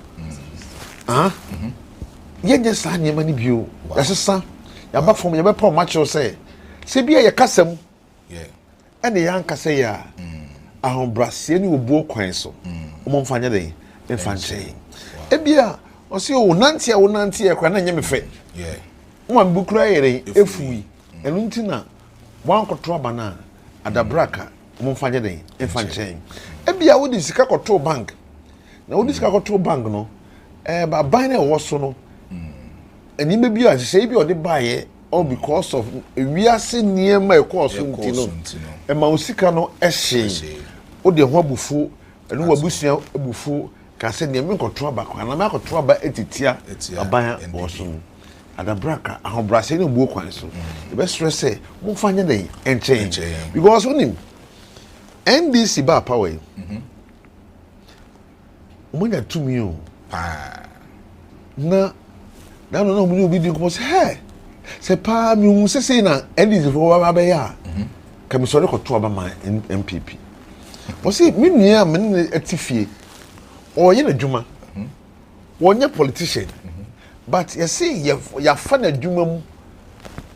Speaker 3: Yeah just any money view. That's a yaba from yaba pro match say bia ye kasam and the yanka say ya ahon brasie ni obuo kwan so o mfanya den mfanche e bia o se o nantie e kwa na nyeme fe mo ambukura yere efui enu ntina wan kotro bana adabraka o mfanya den mfanche e bia wo di sika kotro bank na wo di sika kotro bank no ba ban na wo so no and you may be as say be or the buy all because of we are seeing near my course and Mausika no essay or the Wabufu and Wabusia Bufu can send your milk or trouble and I'm not trouble etitia a buyer or soon at the braca a Brazilian book one so the best stress say won't find a day and change because on him NDC bar power when you're 2 million na na no we be do come say hey say pa mi say na NDC for wa ba ya ka mi sori ko to aba ma MPP o say mi nua me atifie o ye na dwuma wonye politician but you see ya fa na dwuma mu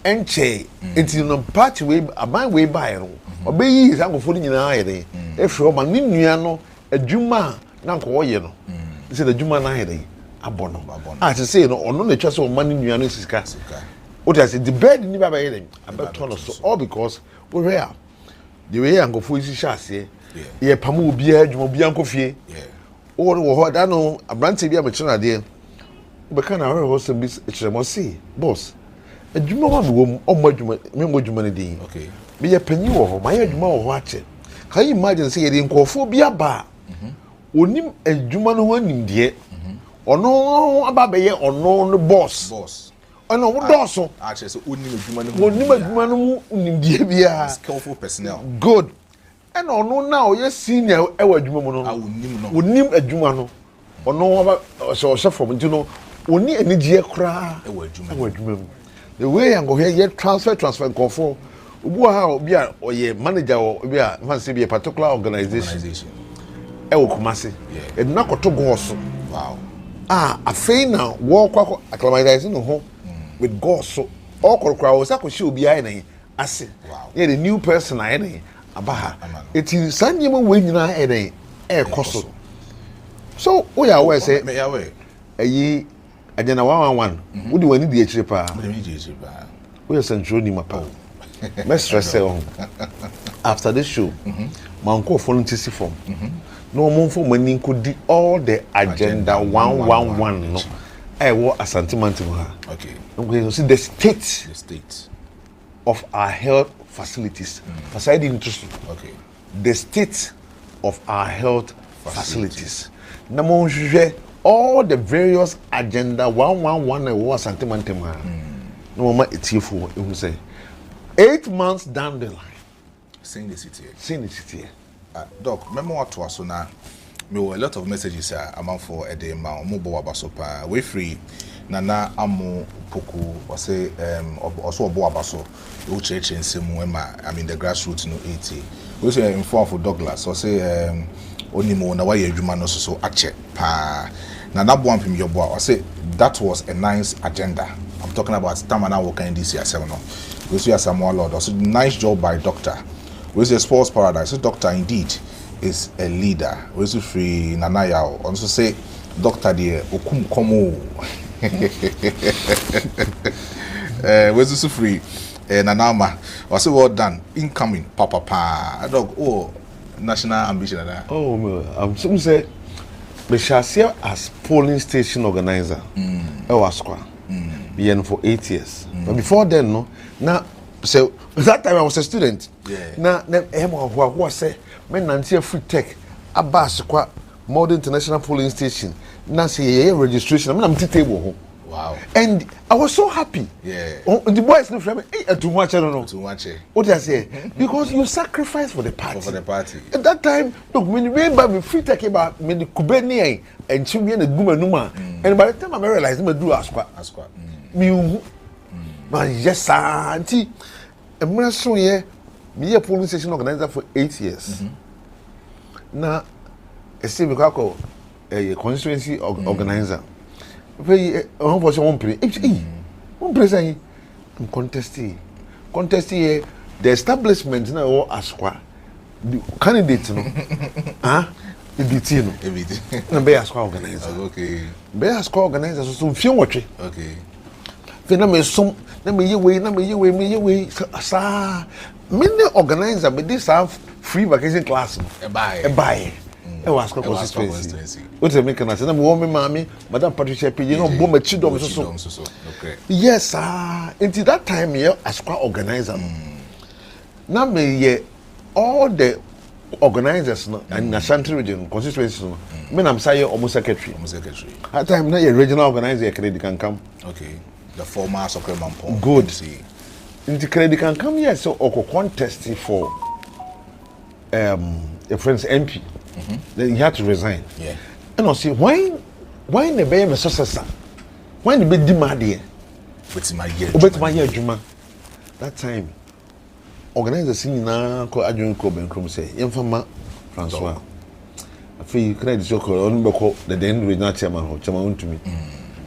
Speaker 3: enche enti no party we aban we buy no obeyi sankofo nyina ayede efro ma mi nua no adwuma na nko ye no say the dwuma na ayede abono to say no ono na twase o mani nua no sika what I say the bed ni baba yele abeto so all because we rare the way ankofo isi shase ye pamu obi adwuma obi ankofie o wo ho da no abrante bi amechina de be kan na ho so bi echiremo see boss adwuma wa me wo adwuma me mo adwuma ne din okay be ye panyi wo ho ma ye adwuma wo ho ache can you imagine say ye nkofo bi aba onim adwuma no ho anim de ono ababe ye ono no boss ono wo doso
Speaker 2: actually so onim
Speaker 3: adwuma no mu nimdie bia
Speaker 2: skillful personnel
Speaker 3: good and ono now ye senior e wa adwuma mu no onim adwuma no ono aba so from ntino oni anigye kra e wa adwuma mu the way am go here ye transfer nkofo obu ha obi a oye manager obi a fancy be a particular organization e wo kumase e na koto go so wow afei na wo kwa acclimatizing no ho with God so all kokra wo sakoshi obi ayi na ase yeah the new person ayi na abaha it is sanyema we nyina ayi na koso so we are aware say
Speaker 2: me aware
Speaker 3: ayi agena 111 wo di wani di echire pa we are central ni mapa Maestro say on after this show manko volunteer form no more for money could do all the agenda 111 no what asante mantimu ha okay we see the state of our health facilities facility interest okay the state of our health facilities na mo hwehwe all the various agenda 111 what asante mantimu ha no ma etiefo ehun say 8 months down the line.
Speaker 2: Seeing the city.
Speaker 3: Doc,
Speaker 2: remember what was so now? Me were a lot of messages I'm out for a day ma mobile abasopa. We free. Nana amu poku or say also obo abaso. We church in Simuema. I mean the grassroots no 80. We say inform for Douglas or say only mo na why you no so ache pa. Nana bo ampim your boy or say that was a nice agenda. I'm talking about Tamana working in this year 7 no. We see Samuel Lord. Also nice job by doctor. We say sports paradise. So doctor indeed is a leader. We say free Nanaya. Also say doctor there okum komo. We say free Nanama. Also well done. Incoming papa pa. Dog national ambition.
Speaker 3: I'm some say we shall see as polling station organizer. Square. Been for 8 years. But before then, no. Now, so that time I was a student.
Speaker 2: Yeah.
Speaker 3: Now, who say, men Nancy free tech, Square, Modern International Polling Station. Now, say registration. I'm table.
Speaker 2: Wow.
Speaker 3: And I was so happy.
Speaker 2: Yeah.
Speaker 3: The boys no friend. Hey, too much. I don't know.
Speaker 2: Too much.
Speaker 3: What did I say? Because you sacrifice for the party.
Speaker 2: For the party.
Speaker 3: At that time, look, when you remember free tech about me the Kubeni and Chimney and the Gumanuma, and by the time I realized I do Asqua. Me, yes, sir. Auntie, a Maestro here, me a polling station organizer for 8 years. Now, a civil a constituency organizer. Very one place. I'm contesting the establishment now or Asqua. The candidates, no, Everything. No, be Asqua organizer.
Speaker 2: Okay.
Speaker 3: Be Asqua organizer. So few watch.
Speaker 2: Okay.
Speaker 3: Fena me some na me ye sa many organizer me this have free vacation class
Speaker 2: E buy
Speaker 3: e was constituency what they make na say na me wo me mami madam Patricia Pidgin no bo machi dom so
Speaker 2: okay
Speaker 3: yes until that time here Asqua organizer na me ye all the organizers no and Ashanti region constituency no me na say almost secretary that time na your regional organizer credit can come
Speaker 2: okay. The former soccer man.
Speaker 3: Good. The credit can come here, so Oko contest for a friend's MP. Then he had to resign.
Speaker 2: Yeah.
Speaker 3: And I say, why the baby my successor? Why the baby demand here?
Speaker 2: But my
Speaker 3: year, Juma. That time, organizers singing now called Adrian Coben Crum say, Infama Francois. I feel credit so called on the then regional chairman to me.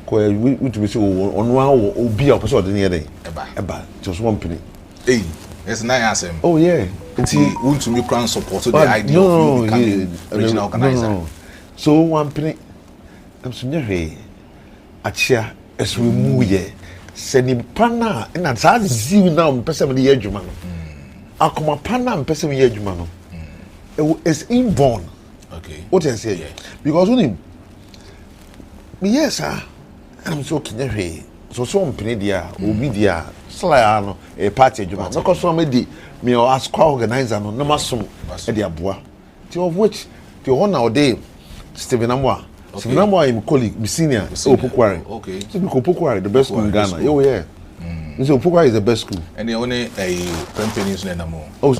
Speaker 3: We to be so on one or be a person near day. Eba, just one penny.
Speaker 2: Hey, it's nice.
Speaker 3: Oh, yeah.
Speaker 2: See, want to make grand support to the idea of becoming regional organizer.
Speaker 3: No. So, one penny. I'm so near Achia as we move here. Sending Pana and that's how see now, person with the edge man. I come a Pana and person with the edge man. It's inborn.
Speaker 2: Okay.
Speaker 3: What I say? Because only yes, sir. I'm so keen. So on Penedia, Obidia, Slayano, a party, no cause so many me or ask organizer no masum at the abua. To of which the one nowadays, Stephen Amwa. Stephen Amwa, I'm colleague, my senior, Pukwari.
Speaker 2: Okay.
Speaker 3: So we Pukwari, the best school in Ghana. Oh, yeah. So Pukwari is the best school.
Speaker 2: And the only a pennies in the more.
Speaker 3: Oh,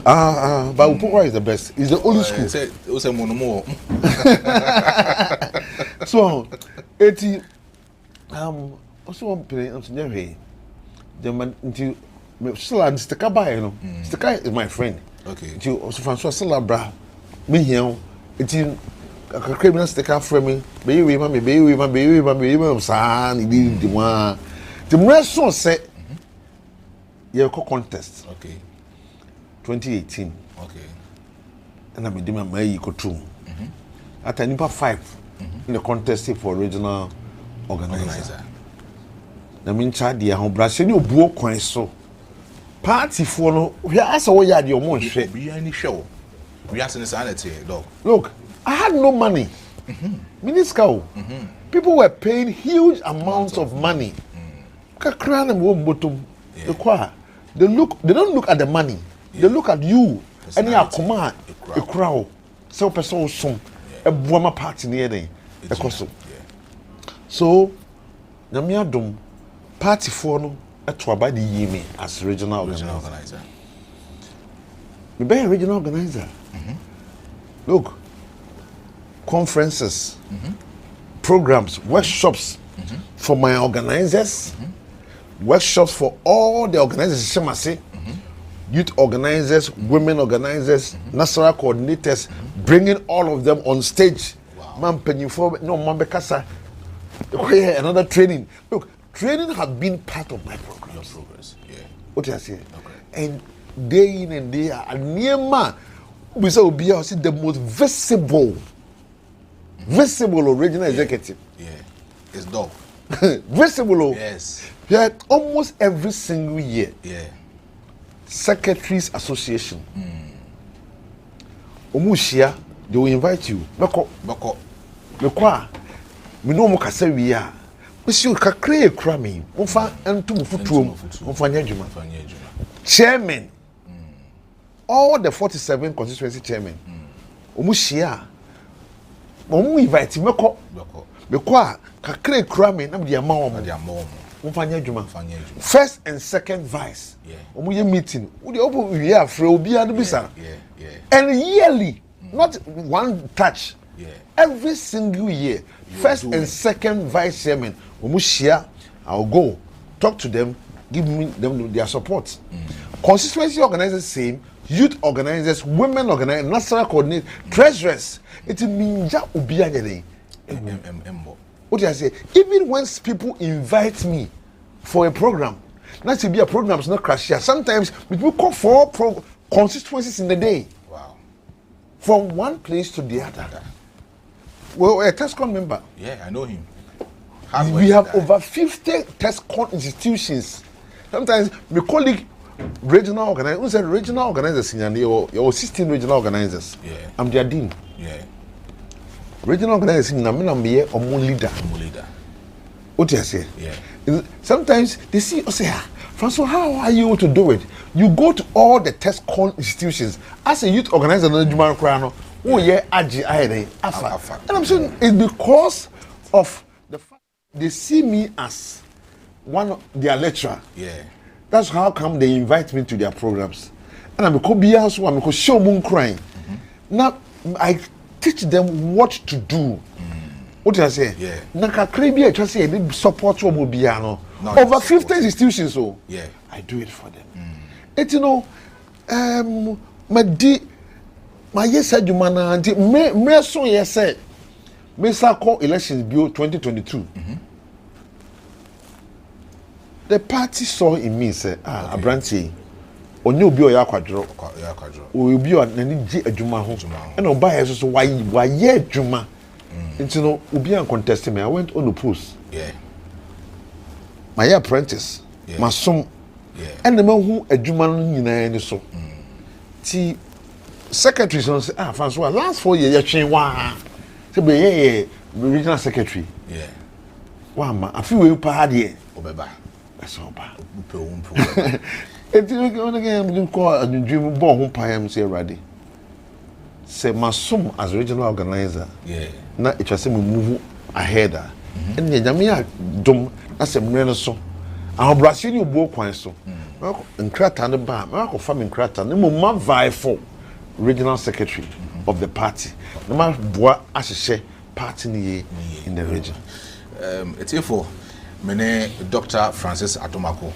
Speaker 3: but Pukwari is the best. It's the only school.
Speaker 2: It was a mono.
Speaker 3: So, 80. Also one play on Sunday. The man until still and sticker by you know. Sticker is my friend.
Speaker 2: Okay.
Speaker 3: Until also Francois Celabra. Me here. Until a criminal sticker for me. Be we son. The one. The rest say. Yeah, contest.
Speaker 2: Okay.
Speaker 3: 2018.
Speaker 2: Okay.
Speaker 3: And I'm doing my eco-tool. At a number 5 in the contest for regional organizer. Na me ncha de ho brase ne obuo kwan so party for no we asa wo ya de o mo nhwe
Speaker 2: we any show we ask in sanity dog
Speaker 3: look I had no money Miniscal people were paying huge amounts of money kakra na wo bottom the kwa they don't look at the money they look at you any akoma a crowd so person som e boama party near dem e koso so na me adom party for no to about the year as regional
Speaker 2: Regional
Speaker 3: organizer.
Speaker 2: organizer.
Speaker 3: Me be a regional organizer. Look, conferences, programs, workshops for my organizers, workshops for all the organizers. Say, youth organizers, women organizers, national coordinators, bringing all of them on stage. Man, penny for no man bekasa. Another training. Look, training has been part of my programs.
Speaker 2: Your progress. Yeah.
Speaker 3: What you say?
Speaker 2: Okay.
Speaker 3: And day in and day out, and near man, we say the most visible original executive.
Speaker 2: Yeah. It's dog.
Speaker 3: Visible.
Speaker 2: Yes.
Speaker 3: Yeah, almost every single year.
Speaker 2: Yeah.
Speaker 3: Secretaries Association. Omushia, they will invite you.
Speaker 2: Bako.
Speaker 3: Mekwa. Me know mo kasa wi a. Monsieur kakre ekura me. Mo fa entum futuom. Mo fa nya adwuma. Chairman. All the 47 constituency chairman. Omushia. Mo invite meko. Mekwa kakre ekura me na me dia ma wo. Mfanya adwuma. First and second vice. Omu ye meeting. We dey open we here afre obi adu bisa. And yearly, not one touch. Every single year, first and second vice chairman, omu share, I'll go talk to them, give me them their support. Constituency organizers same, youth organizers, women organizers, national coordinators, treasurers. It means obi anything. What do I say? Even when people invite me for a program, not to be a program, it's not crash here. Sometimes people call for constituencies in the day.
Speaker 2: Wow.
Speaker 3: From one place to the other. Well, a TESCON member.
Speaker 2: Yeah, I know him.
Speaker 3: We have over 50 TESCON institutions. Sometimes my colleague, regional organizer, who said regional organizers in your 16 regional organizers.
Speaker 2: Yeah.
Speaker 3: I'm their dean.
Speaker 2: Yeah.
Speaker 3: Regional organizers in Namina or more leader. What do you say?
Speaker 2: Yeah.
Speaker 3: Sometimes they see us say, Francois, how are you able to do it? You go to all the TESCON institutions as a youth organizer, oh yeah, Afa. And I'm saying it's because of the fact they see me as one of their lecturer.
Speaker 2: Yeah.
Speaker 3: That's how come they invite me to their programs. And I'm a so I'm a show moon crying. Now I teach them what to do. What did I say?
Speaker 2: Yeah.
Speaker 3: Naka Kribia just say they support Mobiano. Over 50 institutions, so
Speaker 2: yeah.
Speaker 3: I do it for them. It's my yes said you man me so yes said me call elections bill 2022. The party saw in me say Abranti onye obi o ya kwadro obi o na ni gi adwuma ho and oba yes so why ye adwuma nti no obi an contest me. I went on the post.
Speaker 2: Yeah.
Speaker 3: My apprentice masom and the man who adwuma no nyina ni so ti secretary say Francois last 4 years you train wa say be regional secretary wa ma afi we pa de
Speaker 2: obeba
Speaker 3: eso ba
Speaker 2: umpe
Speaker 3: eti we again call a dream born ho pa am say ready say masom as regional organizer na it was say move ahead and the nyame dom na say mre no so ahobrase ni obo kwan so nkrata no ba ma ko fam nkrata no mo ma vie for regional secretary of the party no ma boa ahye party ni in the region.
Speaker 2: It's here for mene Dr. Francis Atomako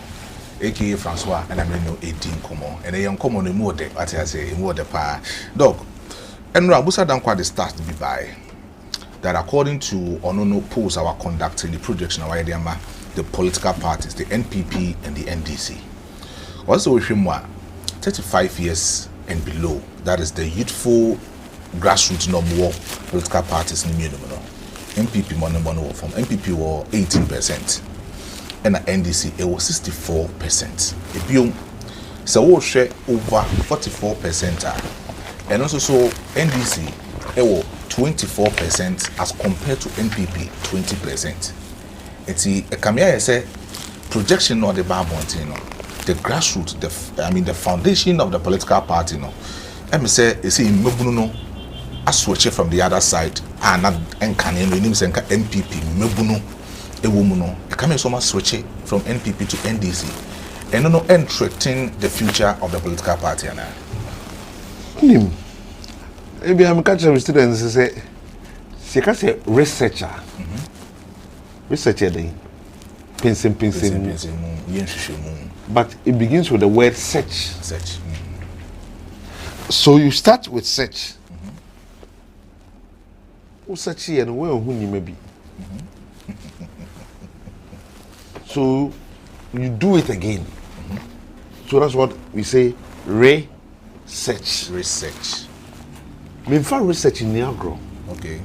Speaker 2: aka Francois and I know 18 komo and a young common no more de at I say more the pa dog and Rabusa dan kwa the start to be by that according to Onono polls our conducting the projection of the political parties, the NPP and the NDC. Also with him 35 years and below, that is the youthful grassroots no more political parties in the NPP money from NPP were 18% and the NDC it was 64%. If you so we share over 44% and also so NDC it was 24% as compared to NPP 20%. It's a Kamia say projection of the Barbonte, the grassroots, the foundation of the political party, Let me say in Mebuno, I switch from the other side, and not NPP, Mebuno, a woman, a coming so much switching from NPP to NDC, and no threatening the future of the political party now.
Speaker 3: Maybe I'm catching students say she can say researcher. Researcher day. Pinsing. But it begins with the word search.
Speaker 2: Search.
Speaker 3: So you start with search. Who search here and where who you may be. So you do it again. So that's what we say research.
Speaker 2: Research.
Speaker 3: Me for research in Niagara.
Speaker 2: Okay.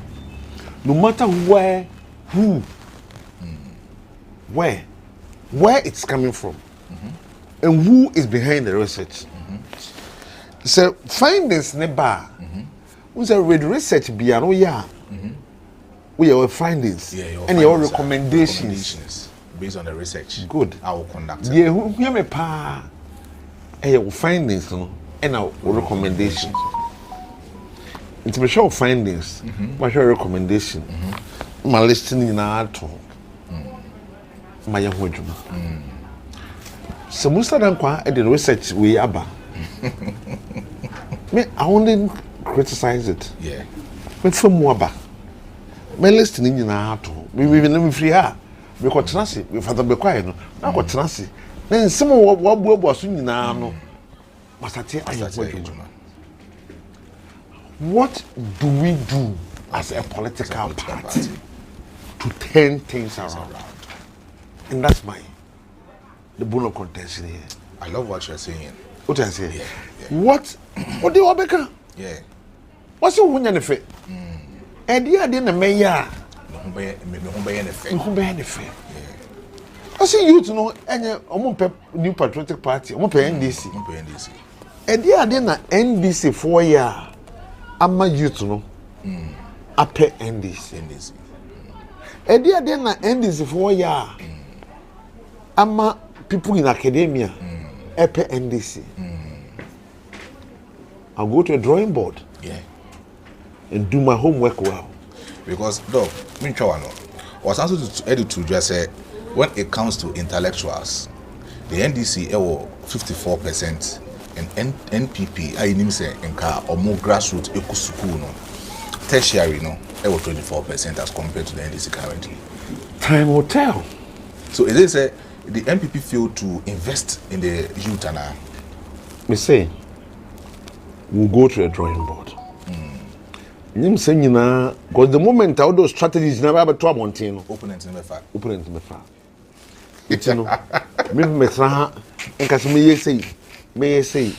Speaker 3: No matter where, who, where it's coming from, and who is behind the research. So findings never. We say research be an we have findings and your recommendations
Speaker 2: based on the research.
Speaker 3: Good.
Speaker 2: I will conduct.
Speaker 3: Yeah, who me pa? Your findings no, and our recommendations. It's my show findings, my show recommendation, my listening in our talk, my young woman. So most of them the research we aba. Me, I only criticize it.
Speaker 2: Yeah.
Speaker 3: Me from Waba. Me listening in our talk. We never free her. We got tenacity. We father be quiet. No, I got tenacity. Then some what was in now. No, must I tell you? What do we do as a political party to turn things around? And that's the bone of contention here.
Speaker 2: I love what you're saying.
Speaker 3: What I say?
Speaker 2: Yeah.
Speaker 3: What do you want?
Speaker 2: Yeah.
Speaker 3: What's your winning effect? And the idea the mayor. I see you to know any new patriotic party, NDC. And the idea na NDC 4 year. Ama youth no apɛ NDC. Edi ade na NDC 4 year ama people in academia apɛ NDC. I'll go to a drawing board and do my homework well.
Speaker 2: Because dog, me try no. Was also to edit to just say when it comes to intellectuals, the NDC 54%. And NPP, I name say enka or more grassroots school no. Tertiary no, 24% as compared to the NDC currently.
Speaker 3: Time will tell.
Speaker 2: So it is the NPP failed to invest in the youth and
Speaker 3: me say we'll go to a drawing board. You say because the moment all those strategies never ever to Montino.
Speaker 2: Opponents never far.
Speaker 3: It's no. Me try and cause me say. May I say,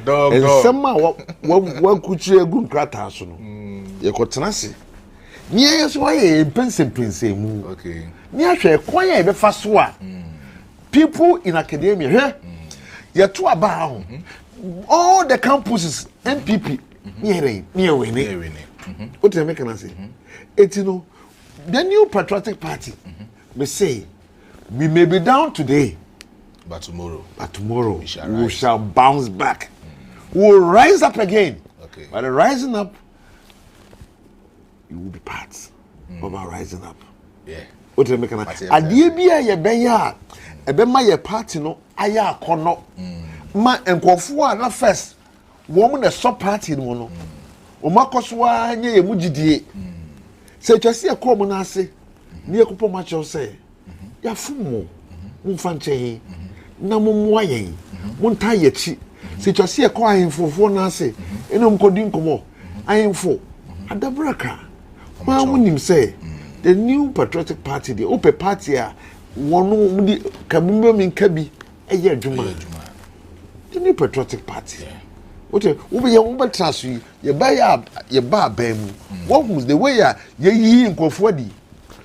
Speaker 2: dog.
Speaker 3: And somehow what could you a good cratas? You got tenacity. Yes, why a pencil prince?
Speaker 2: Okay.
Speaker 3: Near quiet the first one. People in academia here, you're too about all the campuses, NPP, near winning. What do you make an say? It's the new patriotic party. We say, we may be down today.
Speaker 2: But tomorrow
Speaker 3: we shall bounce back. We'll rise up again.
Speaker 2: Okay.
Speaker 3: By the rising up, you will be part of our rising up.
Speaker 2: Yeah.
Speaker 3: What do you make an idea? Be a benya, a bema your party no, aya kono. Ma and Kofu first. Woman a sub party no. Omakoswa nye mujidie. Say just see a common assay. Near Kupo Macho say. Ya fumo. Mfanche. Na mumwaye munta yechi se twase e kwa ahemfofo na ase eno mkodi nkomo ahemfo adabraka ma munim say the new patriotic party the open party a wono mudi kabumbe minka bi eye adwuma the new patriotic party what we be ye traso ye ba abam what was the way ye yi nkofo adi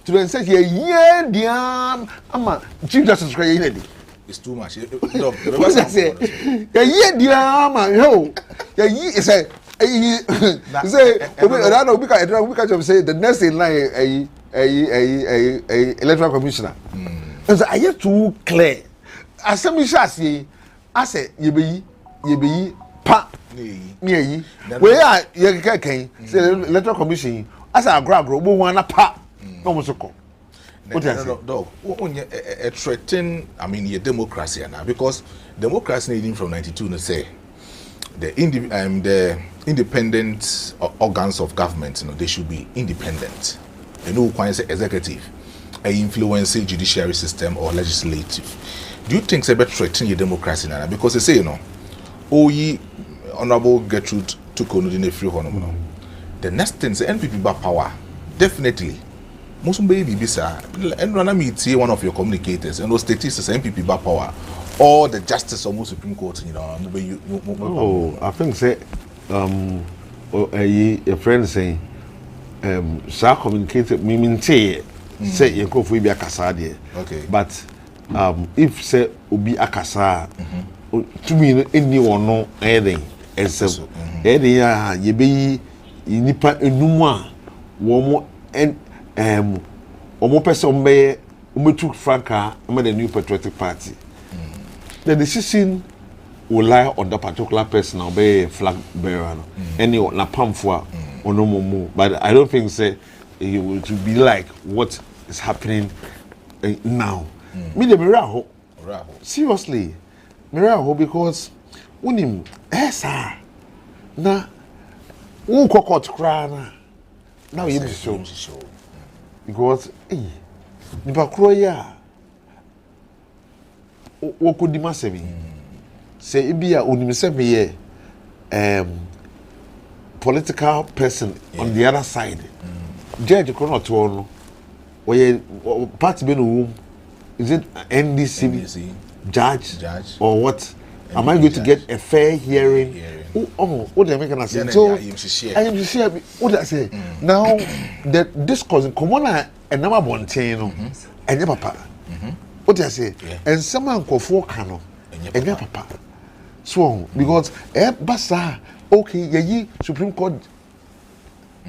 Speaker 3: to then say ye diam ama chief justice kwa ye lady.
Speaker 2: It's too much.
Speaker 3: What I say? Yeah, say the next in line a electoral commissioner. And so I get too clear. As some say, I say ye pa near where are you say electoral commission as I grab one pa no What I say?
Speaker 2: Dog, a threaten, I mean, your democracy now, because democracy needing from 92 to say the independent organs of government, they should be independent. You know, quite say executive, a influence judiciary system or legislative. Do you think it's about threatening your democracy now? Because they say, ye Honorable Gertrude took on the free honor. The next thing, the NPP back power, definitely. Most baby bisa and run meet one of your communicators and those statistics NPP back power or the justice of Supreme Court,
Speaker 3: I think say a friend saying shall communicate me say you go for be a kasadi.
Speaker 2: Okay.
Speaker 3: But if say obi akasa to me anyone no anything and so anything you be nipa enuma wo and omo person be took Franca the New Patriotic Party. The decision will lie on the particular person or be flag bearer any na pamfua or no more. But I don't think say it will to be like what is happening now. Me the miraho seriously miraho because unim esa na un kokot krana now you show because nipa kro ya wo kodi masemi say ibia onim se me political person on the other side judge kro not no we party be no is it NDC judge or what am I going to get a fair hearing? What they make an say? So I am share. What I say now? The discourse come on a number one chain, and your papa. What I say? And someone go for cano, and your papa. So because basa okay, ye Supreme Court,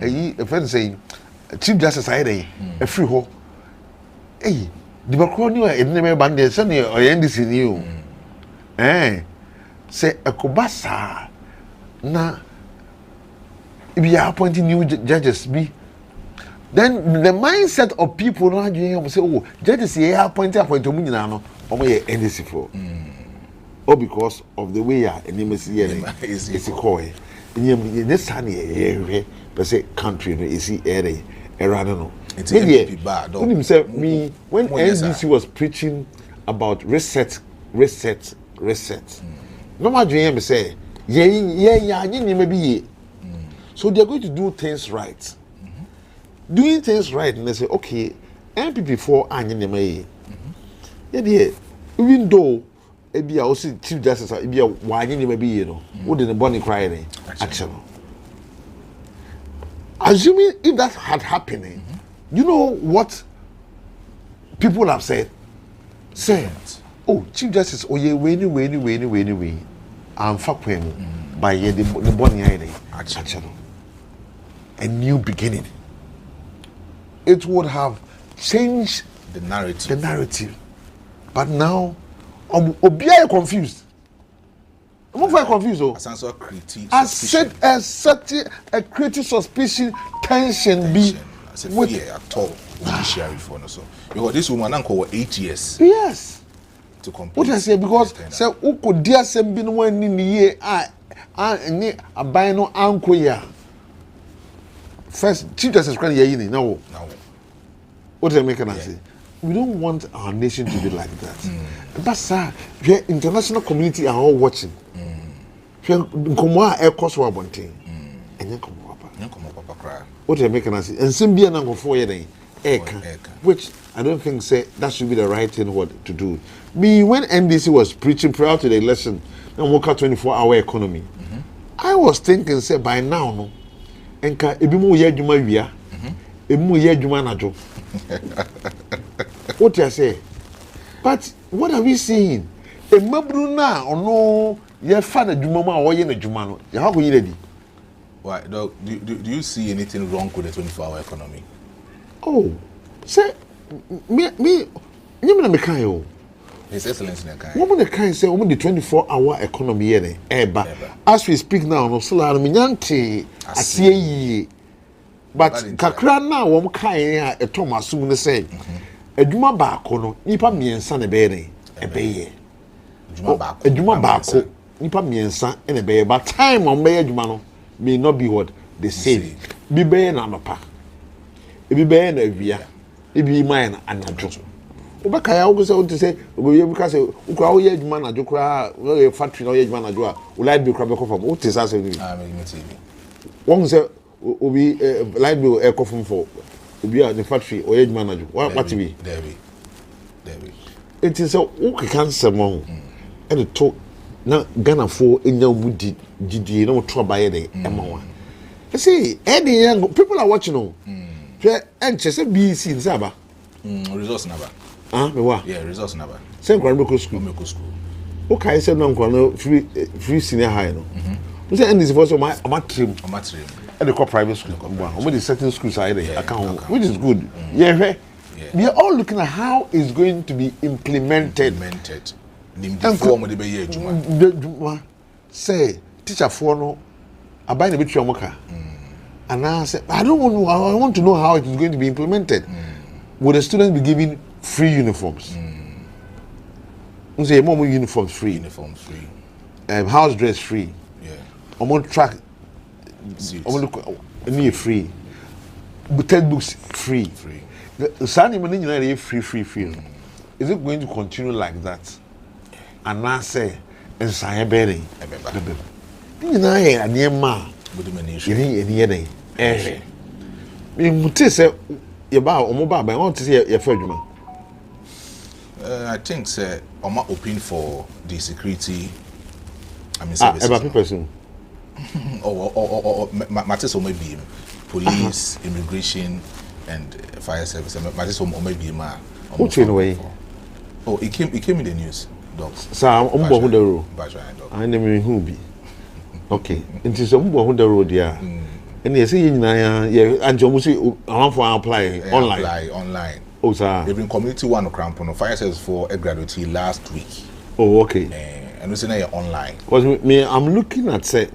Speaker 3: a friend saying Chief Justice Ida, a free ho. Hey, the Macron it never banned Sunday or NDC new. Say a kubasa na if you are appointing new judges be then the mindset of people now you say oh judges here appoint mu nyina no omo ye NDC for or because of the way ya enimesi here is call in this time here per say country no is here era no
Speaker 2: it's bad
Speaker 3: me when NDC was preaching about reset no my dream say so they're going to do things right. Doing things right and they say okay MPP for anyame even though ebi a also Chief Justice ebi a wanyame be no what did the bonny cry action. Assuming if that had happened you know what people have said oh Chief Justice oye weni I'm fucking by the bonny action. A new beginning. It would have changed
Speaker 2: the narrative.
Speaker 3: But now Obia confused. I'm very confused. I said a creative suspicion, tension be
Speaker 2: with at all judiciary for no so. Because this woman uncle 8 years.
Speaker 3: Yes.
Speaker 2: To complete.
Speaker 3: What I say because say who could dear send be no one in the year ni abai no anko ya. First Chief Justice Kwan ye ni now. What do I make an say? We don't want our nation to be like that. But sir, the international community are all watching. Nkomo a ekos wa bonten. Enye nkomo papa cry. What do I make an say? And Simbia na go for ye which I don't think say that should be the right thing to do. Me when NDC was preaching prior to the election and woke up 24-hour economy, I was thinking say by now no enka ebi mu ye adwuma wia ebi mu ye adwuma najo. What I say? But what are we seeing? E mabru na ono ye fa na adwuma ma wo ye na adwuma no. Ya how go yi ready?
Speaker 2: Why do you see anything wrong with the 24-hour economy?
Speaker 3: Oh, say me na me kan yo.
Speaker 2: His Excellency na kan.
Speaker 3: Woman the kind say woman the 24-hour economy here eba. As we speak now no so la me nyante asie yi. But kakra na wo kan a etom asum ne say adwuma baako no nipa miensa na bɛyɛ ɛbɛyɛ adwuma baako nipa miensa na bɛyɛ but time on bɛyɛ adwuma no may not be what the same bi bɛyɛ na anɔpa ebi bɛyɛ na awia ebi mayɛ na anadwo obɛka ya wo sɛ wo te sɛ obi bi ka sɛ ukura wo yɛ adwuma anadwo kura wo yɛ factory na wo yɛ adwuma anadwo a wo light bill kura bɛkɔ fam wo te sa sɛ ni wɔn sɛ obi light bill ɛkɔ fam for obi a the factory or yɛ adwuma anadwo what be it is a wo keka nsɛm ho ɛde to na Ghana-fo enya mu didie na wo to abayɛ de ɛma wa see any young people are watching on hwɛ ɛnkyɛ sɛ BC nsa aba
Speaker 2: resource number
Speaker 3: me wa
Speaker 2: yeah resource number
Speaker 3: sɛ nkwa no school okay sɛ no nkwa no free senior high no we say NDC for so my trim at the private school we the certain schools are there account which is good yeah we are all looking at how it's going to be implemented
Speaker 2: the form de be ye adwuma
Speaker 3: say teacher for no abai na betua mo ka and I say I want to know how it is going to be implemented. Will the students be given free uniforms? We say more uniforms free. House dress free. Yeah. On track. Free. Textbooks free. Free. Is it going to continue like that? And I say, and say, "Berry, you know, I near ma. You need any me muti say ye ba omo ba ba want to say ye fa adwuma
Speaker 2: I think say omo open for the security services
Speaker 3: about person
Speaker 2: or matters omo be police immigration and fire service matters omo be ma
Speaker 3: what in way
Speaker 2: oh it came in the news dog
Speaker 3: sir omo bo hu the road I never who be okay it is omo bo hu the road there and you see and you must apply
Speaker 2: online.
Speaker 3: Oh, sir.
Speaker 2: They've been community one crampon fire service for a graduate last week.
Speaker 3: Oh, okay.
Speaker 2: And we see now online.
Speaker 3: Because me, I'm looking at say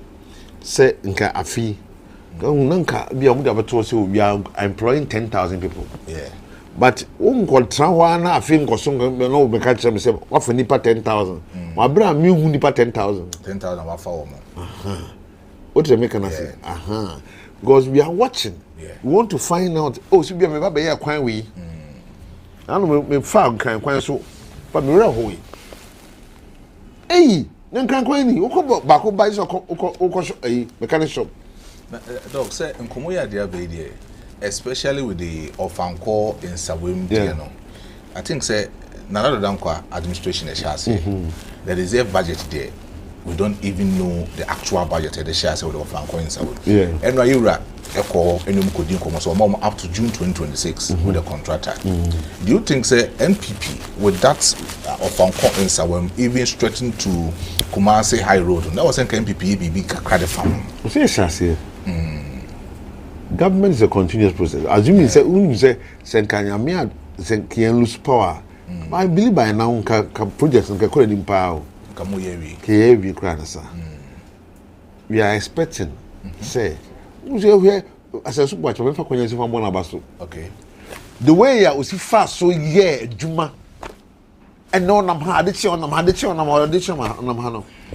Speaker 3: nka afi. Nka be we are employing 10,000 people.
Speaker 2: Yeah.
Speaker 3: But trawa na afi nkosongo no be catch me say what for nipa 10,000. My brother me hu nipa 10,000.
Speaker 2: 10,000 wa fa wo.
Speaker 3: What do they make an say? Because we are watching.
Speaker 2: Yeah.
Speaker 3: We want to find out. Oh, so be a member here, quite we. I know me found quite so, but me real hoy. Hey, then can quite ni. Oko back up by so oko mechanic shop.
Speaker 2: Dog say nkomo ya dia be there, especially with the Ofanko in Sabwim, you know. I think say nana dankwa administration e shall say. The reserve budget there. We don't even know the actual budget of the shares of the Ofanko in Saudi.
Speaker 3: Yeah.
Speaker 2: And Naira, so up to June 2026 with the contractor. Do you think, say, NPP with that Ofanko in Saudi even stretching to Kumasi High Road? That was NPP be credit farm.
Speaker 3: Government is a continuous process. Assuming say Senkanyamia can lose power. I believe by now projects can call it in power. We are expecting say as a super okay the way I was fast so yeah Juma and no nam had it on them
Speaker 2: he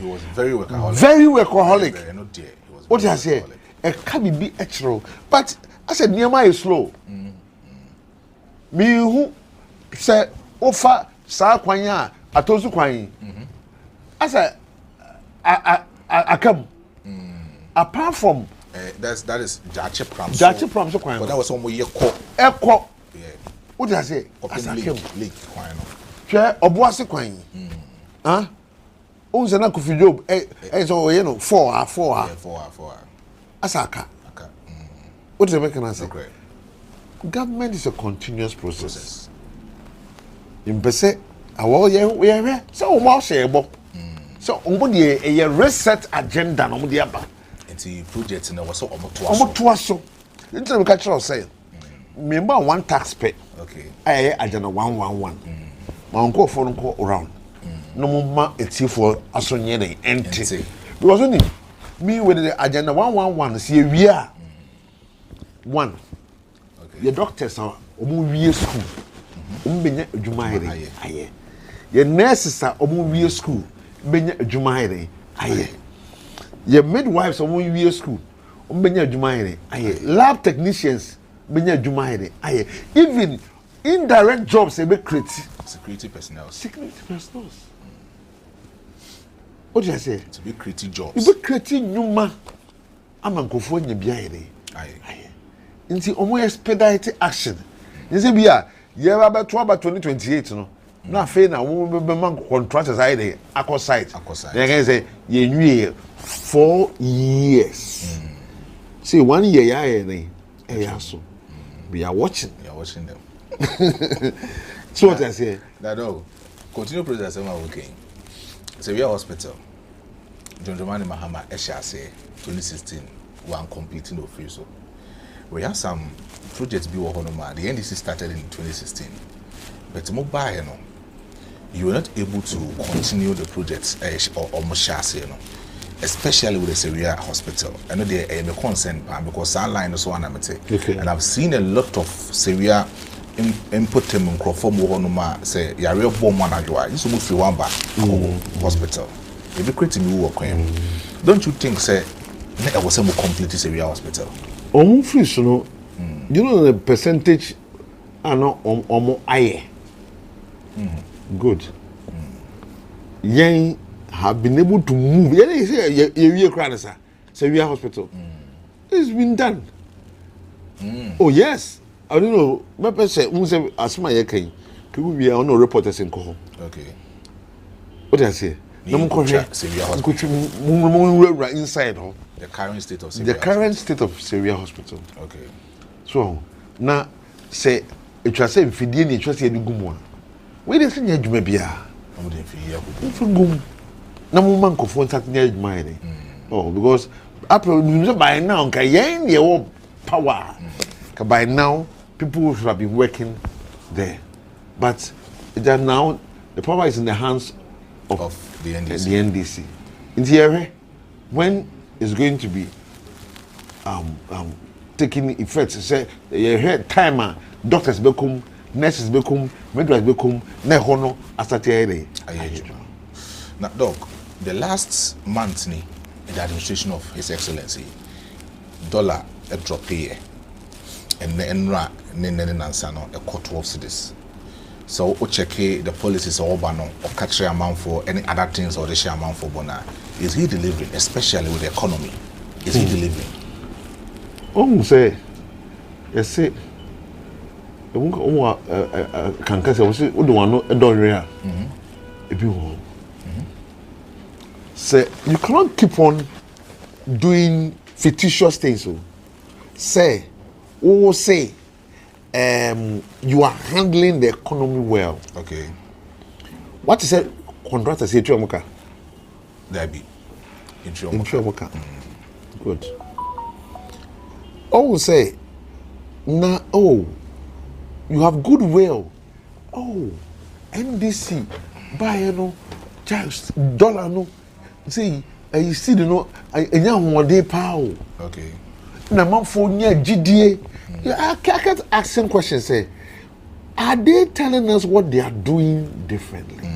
Speaker 2: was very workaholic
Speaker 3: what I say a can be extra but I said near my slow me who say offer sa kwanya atozu kwan I said I come apart from
Speaker 2: that is Jache Pram.
Speaker 3: So
Speaker 2: but that was one year call.
Speaker 3: Echo. Yeah. What did I say?
Speaker 2: Lake.
Speaker 3: Share Obuasi Quine. Huh? Owns an Akufi job. So you know, 4 Asaka. What is the mechanism? Government is a continuous process. In Besse, we are so much able. So, a reset agenda no the aba.
Speaker 2: Enti project na was so
Speaker 3: omo so. Enti we catch us say. Remember one tax pay.
Speaker 2: Okay.
Speaker 3: Agenda 111. Ma onko for no around. No mo ma eti for asonye den enti. Because only me with the agenda 111 see we are. One. Okay. The doctors are omo wie school. umbenya adwuma aye ye nurses a omo wie school benya adwuma aye ye midwives omo wie school benya adwuma aye lab technicians benya adwuma aye even indirect jobs e be create
Speaker 2: security personnel.
Speaker 3: What did I say?
Speaker 2: To be creating jobs.
Speaker 3: You be creating nyuma amankofo nya bia aye nti omo expedite action nse bia ye ba beto about 2028 no na fe na omo be man contractors aye akọ site they can say ye nwie 4 years see 1 year ya so we are watching
Speaker 2: them.
Speaker 3: So what I say
Speaker 2: that continue process am working. Severe Hospital John Dramani Mahama Eshase 2016 one completing of free so we have some projects be honoma. The NDC started in 2016 but mobile you were not able to continue the projects or Moshase especially with the Severe Hospital. I know they are concerned because our line is one and I've seen a lot of Severe input them in Crawford Mohonoma say you are real bomb manager. You move to one back hospital. If you create me work don't you think say I was able to complete Severe Hospital?
Speaker 3: Free so you know the percentage are not on aye. Good. Yang have been able to move. You say you cry sir. Severe Hospital. It's been done. Oh yes. I don't know. My person say asma ye kan. People be on no reporters in Koho.
Speaker 2: Okay.
Speaker 3: What did I say? No more
Speaker 2: Severe Hospital.
Speaker 3: Inside
Speaker 2: the current state of Severe.
Speaker 3: The current state of Severe Hospital.
Speaker 2: Okay.
Speaker 3: So now say it was say fidie ni twese edi gumu. We dey say nya adwuma bia.
Speaker 2: I'm dey fidie akoko.
Speaker 3: Fu gum. Na mo man ko fon tat nya adwuma ene. Oh because by now ka yen ye power. By now people should have been working there, but now the power is in the hands of
Speaker 2: the NDC.
Speaker 3: The NDC. In the area, when it's going to be taking effect, say you heard timer, doctors become, nurses become, midwives become, nehono asatiere.
Speaker 2: Now, Doc, the last month in the administration of His Excellency, dollar a drop here. And NRA Nansano a court 12 cities. So we check the policies or bano or catch amount for any other things or the share amount for Bona. Is he delivering, especially with the economy? Is he delivering?
Speaker 3: Say yes say can say we don't real. Say you cannot keep on doing fictitious things. So say who say you are handling the economy well.
Speaker 2: Okay.
Speaker 3: What is a contractor say to Amuka?
Speaker 2: There be. In
Speaker 3: Amuka. Good. Oh say you have goodwill. Oh, NDC buy just dollar no. See, you see the no one day power.
Speaker 2: Okay.
Speaker 3: Na man for near GDA. I can't ask some questions. Say, are they telling us what they are doing differently?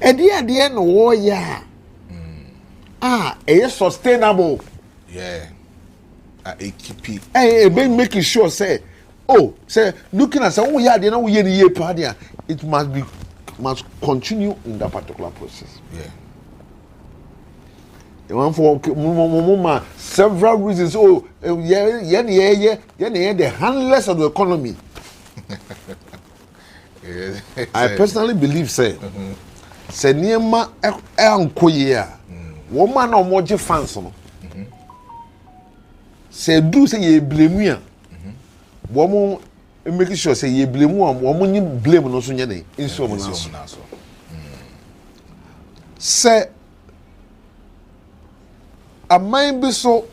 Speaker 3: At the end of war, yeah. It's sustainable.
Speaker 2: Yeah. AKP.
Speaker 3: Been making sure say, looking at say, yeah, they know we year party. It must continue in that particular process.
Speaker 2: Yeah.
Speaker 3: One for several reasons. The handlers of the economy. I personally believe, say, Niema Ankoya, woman or more fans. Say, do say ye blame me. Woman making sure say ye blame one, woman you blame no sooner in so much. Say, a man be so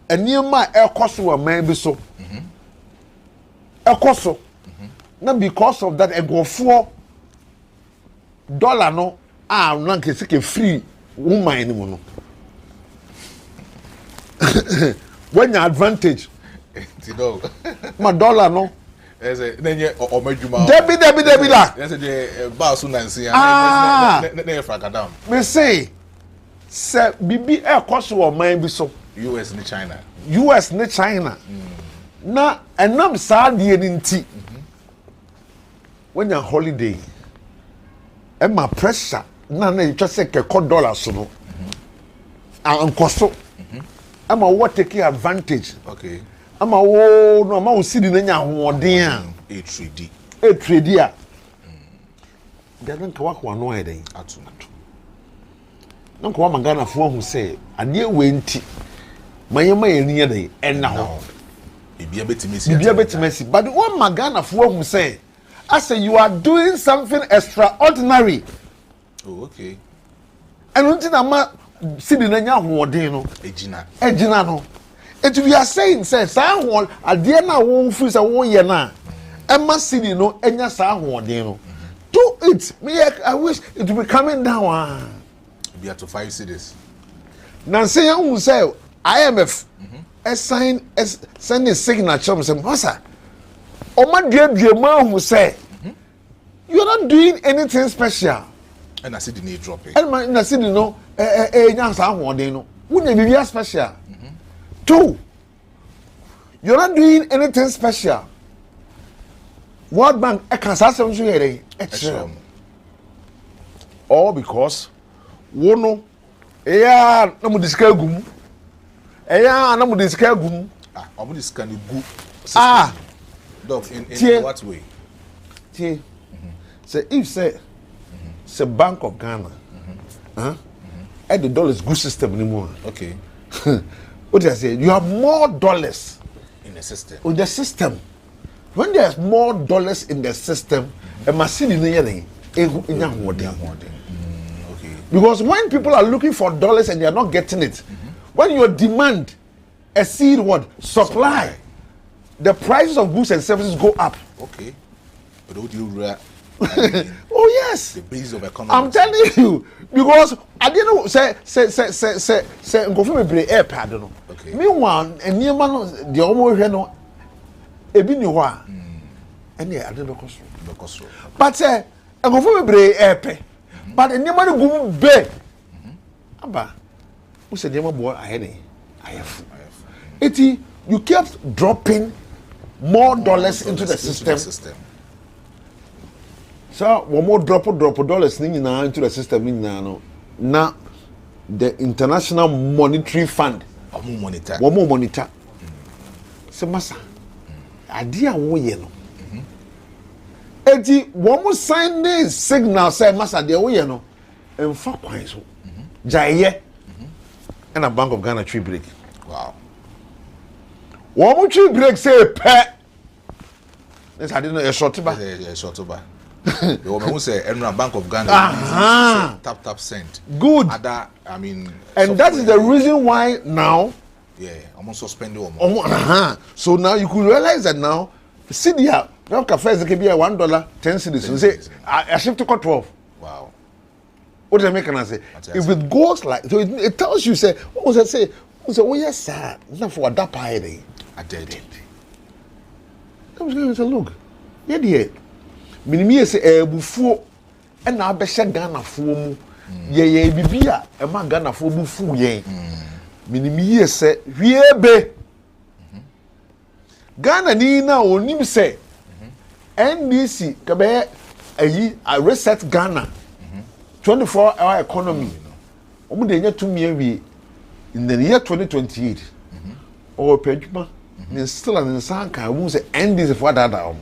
Speaker 3: a near my air cost a man be so a cost not because of that a go $4 no not a free woman anymore. When your advantage
Speaker 2: my
Speaker 3: $1 no
Speaker 2: As a then or Majuma.
Speaker 3: Debbie la.
Speaker 2: That's a Basun and see. Down.
Speaker 3: Me say Bibi air cost or mine be so.
Speaker 2: US and China.
Speaker 3: US ne China. Na enam saa de nti. When you holiday, and my pressure, na you just say $100 no. And cost. I'm a what taking advantage.
Speaker 2: Okay.
Speaker 3: I'm a wo no ma wo sidi na nya hoden a.
Speaker 2: A trade.
Speaker 3: A trade a. They don't work one no eden.
Speaker 2: Atu.
Speaker 3: No ko ma Ghana fo hu say ade we nti. Mayema yeni eden en na ho.
Speaker 2: Bibia
Speaker 3: betimesi. But what ma Ghana fo hu say I say you are doing something extraordinary.
Speaker 2: Oh, okay.
Speaker 3: And until na ma sidi na nya hoden no. Ejina no. It we are saying say sa ho ade na wo fu say wo ye na. Emma sidi no enya sa hoden no. Do it. Me I wish it would be coming down.
Speaker 2: Be at 5 cities.
Speaker 3: Now say you say IMF send a signature say masa. Oma dua man who say you're not doing anything special.
Speaker 2: And I see the need dropping.
Speaker 3: And I see no nya sa hoden no. Wo na bibia special. Two, you're not doing anything special. World Bank can say something here. All because wono eya na mu disika gum. Eya na mu disika gum.
Speaker 2: Omo disika ni gu. Dog in what way?
Speaker 3: Say if say Bank of Ghana. At the dollars good system anymore.
Speaker 2: Okay.
Speaker 3: What did I say? You have more dollars
Speaker 2: in the system.
Speaker 3: In the system. When there's more dollars in the system, a machine in the
Speaker 2: okay.
Speaker 3: Because when people are looking for dollars and they are not getting it, when your demand exceed what? Supply. The prices of goods and services go up.
Speaker 2: Okay. But what do you
Speaker 3: oh yes.
Speaker 2: The basis of economy.
Speaker 3: I'm telling you, because I didn't know say go for me air pad no.
Speaker 2: Okay.
Speaker 3: Meanwhile, and near man the almost here no ebi ni ho a. And yeah, I don't know cost. But say go for me air pad. But near man go be. Aba. Who said near man boy I have. Eti you kept dropping more dollars into the system. So one more drop dollars into the system now the International Monetary Fund one more monitor. So massa idea wo ye no eti one more sign this signal say massa de wo ye no emfa kwan so jaye and a Bank of Ghana tree break.
Speaker 2: Wow.
Speaker 3: One more tree break say pe this I didn't know a short ba.
Speaker 2: The woman who say Enron Bank of Ghana tap sent.
Speaker 3: Good.
Speaker 2: I mean,
Speaker 3: and that is the reason why now.
Speaker 2: Yeah, almost suspended.
Speaker 3: So now you could realize that now, CDR now cafe can be a $1 10 cedis. You say I shift to 12.
Speaker 2: Wow.
Speaker 3: What do I make? Can I say if it goes like so, it tells you say what was I say? Oh yes, sir. Not for that pie.
Speaker 2: I did it.
Speaker 3: I was going to say, look, yeah. Minimi say ebufuo e na abehye Ghana fo mu ye bibia e ma Ghana fo bufu ye minimi say hwiebe Ghana ni na onim say NDC ka be ayi a reset Ghana 24-hour economy omu de nya tumi awie in the year 2028 or peduma ni still an san kan mu say NDC for that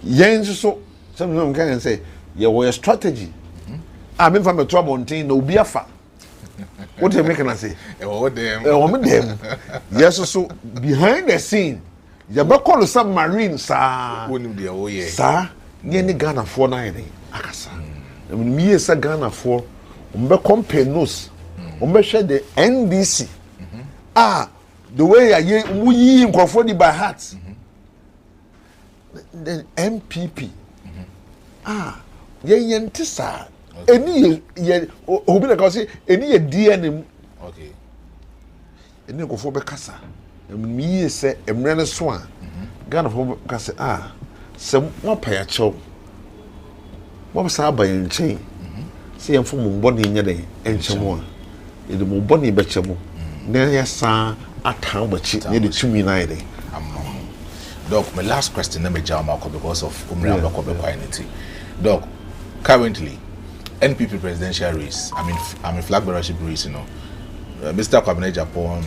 Speaker 3: yen so some can say yeah we strategy I mean from a trouble thing no be afa what they make can say them yes so behind the scene you be call submarine sa sa ni Ghana for na yen akasa I mean me say Ghana for be compare nose be share the NDC the way we yi nkofo di by heart. The MPP ye ntisa eni ye obi na ka say eni ye DNM
Speaker 2: okay
Speaker 3: eni ko fo be kasa mi ye say emre ne so a Ghana for say some more pay chow. What was our buying chain? See, I'm from Bonnie Yade and Chamon. In the Bonnie Betchamo. Then yes, sir, at how much it needed to me neither.
Speaker 2: Doc, my last question, let me jam out because of Umra Quality. Doc, currently, NPP presidential race, I'm a flag bearership race, you know. Mr. Kwabene Japan,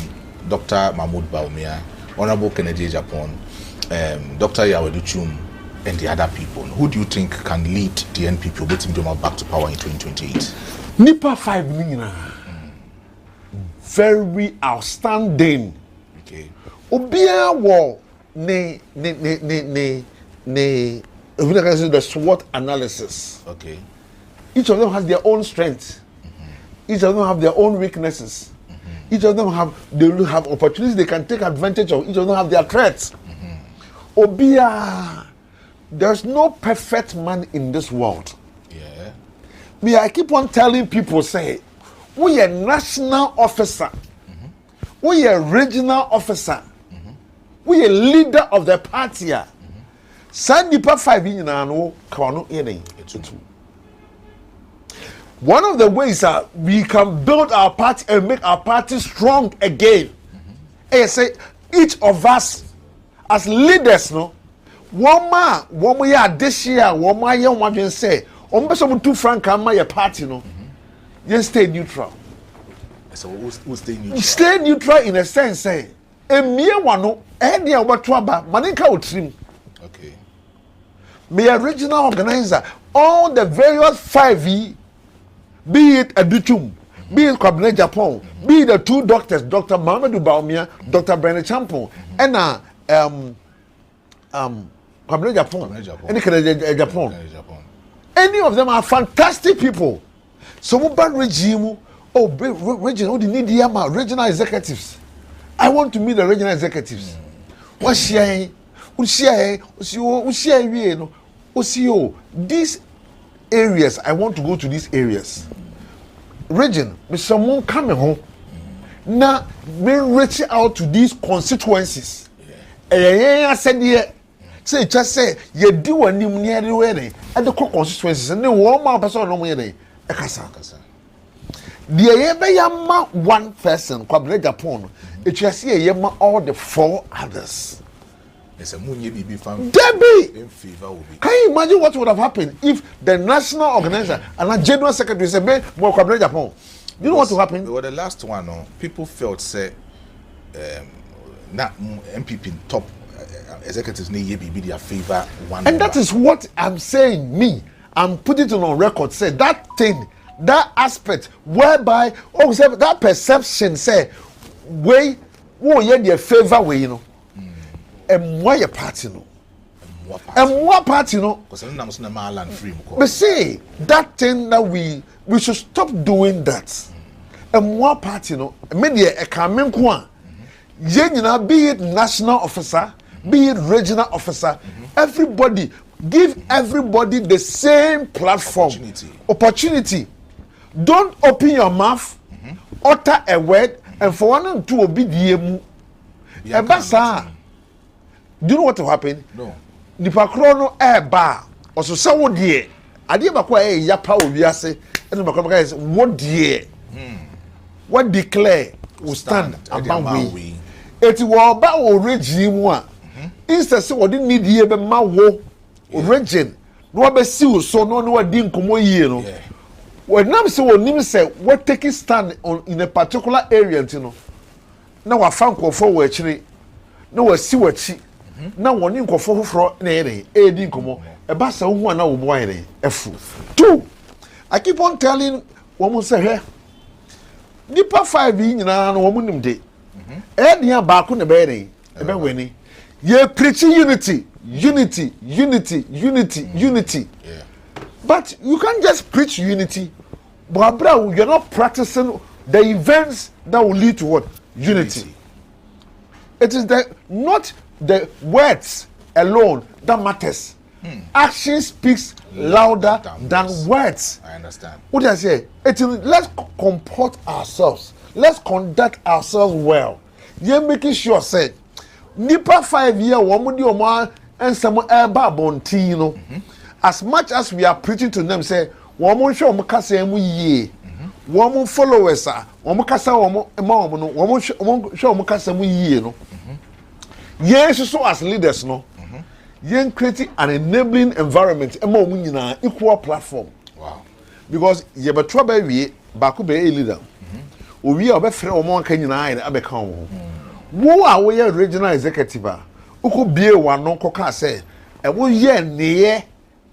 Speaker 2: Dr. Mahmoud Baumia, Honorable Kennedy Japan, Dr. Yawedu Chum, and the other people. Who do you think can lead the NPP waiting to back to power in 2028?
Speaker 3: Nipa 5 million. Very outstanding.
Speaker 2: Okay.
Speaker 3: Obia wo the SWOT analysis.
Speaker 2: Okay.
Speaker 3: Each of them has their own strengths. Each of them have their own weaknesses. Each of them have opportunities they can take advantage of. Each of them have their threats. Obia, there's no perfect man in this world.
Speaker 2: Yeah.
Speaker 3: Me, I keep on telling people, say, we are national officer. We are regional officer. We are leader of the party. Sandipa 5 in no kano ene. One of the ways that we can build our party and make our party strong again. I say each of us as leaders, no, one year this year, 1 year, one can say, on person 2 franc my party, no, you stay neutral.
Speaker 2: So who stay neutral?
Speaker 3: Stay neutral in a sense, say, a mere one, no, any about Twaba, Maninka would trim.
Speaker 2: Okay.
Speaker 3: Me original organizer, all the various 5E, be it Aduchum, be it Kwabene Japan, be it the 2 doctors, Dr. Mohamed Baumia, Dr. Bernard Champon, and Kwabene Japan, Japan. Any of them are fantastic people. So what regime? Oh, region, who need the regional executives? I want to meet the regional executives. What's here? These areas, I want to go to these areas. Region, someone coming home. Now, me reach out to these constituencies. I said, yeah, say, just say, you do a new near the wedding at the constituencies, and then 1 more person no more. The one person, Kwabene Japan, it just see all the 4 others. Debbie, can you imagine what would have happened if the national organizer and the general secretary said, "More Kwabene Japan"? You know what will happen?
Speaker 2: Well, the last one, people felt say, not MPP top executives need be their favor one.
Speaker 3: And that is what I'm saying. I'm putting it on record. Say that thing, that aspect whereby say that perception say, way, their favor way, you know. And why a party no? And what party no? But say that thing that we should stop doing that. And what party no? Media a coming one. Be it national officer, be it regional officer, everybody give everybody the same platform, opportunity. Don't open your mouth, utter a word, and for one and two be the do you know what will happen?
Speaker 2: No.
Speaker 3: Nipa krono bar or so so dear. Adi bakwa yapa owiase and bakwa say what dear. What declare will stand about we. It will ba o regime one. Instead say what need ye be ma wo region. No be see so no di nkomo yie no. When nam say onim say what taking stand on in a particular area ntino. Na wa fan kwofo wo akire. Na wa si wachi. Na woni nkofo foforo na ere edi nkomo e ba sa hu na wo boy ere efu. 2 I keep on telling woman say he nipa 5 yi nyina na woman nim de e dia ba ko na be ere e be weni ye preach unity yeah. But you can't just preach unity but you're not practicing the events that will lead to what unity. It is not the words alone that matters. Action speaks louder than words.
Speaker 2: I understand.
Speaker 3: What I say? Let's comport ourselves. Let's conduct ourselves well. You're making sure, say, nipa 5 year woman di omo ensem eba bontin no as much as we are preaching to them say woman hwe omo kasa mu yie woman followers woman kasa woman ma woman no woman hwe omo kasa mu yie no yes so as leaders no yen create an enabling environment ema omo nyina equal platform
Speaker 2: wow
Speaker 3: because ye beto ba wie ba ko be leader owi a obefre omo kan nyina ayi abeka wo a wo ye regional executive a uko bie wano koka say e wo ye neye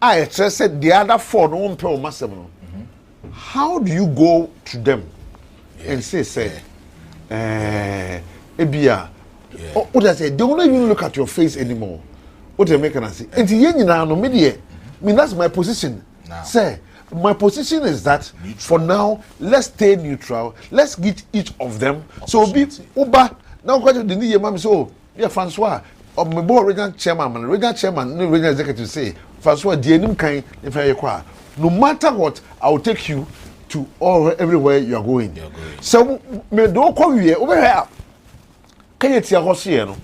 Speaker 3: a e tre say the other four no mpe o masem no how do you go to them and say ebia what I say they don't even look at your face anymore what they make an say and ye nyina no me dey me that's my position say my position is that neutral. For now let's stay neutral, let's get each of them so be uba now question the new mama so yeah Francois of my board regional chairman no regional executive say Francois the enim kan if I kwa no matter what I will take you to everywhere you are going. So me do come here over here can you tia hosie no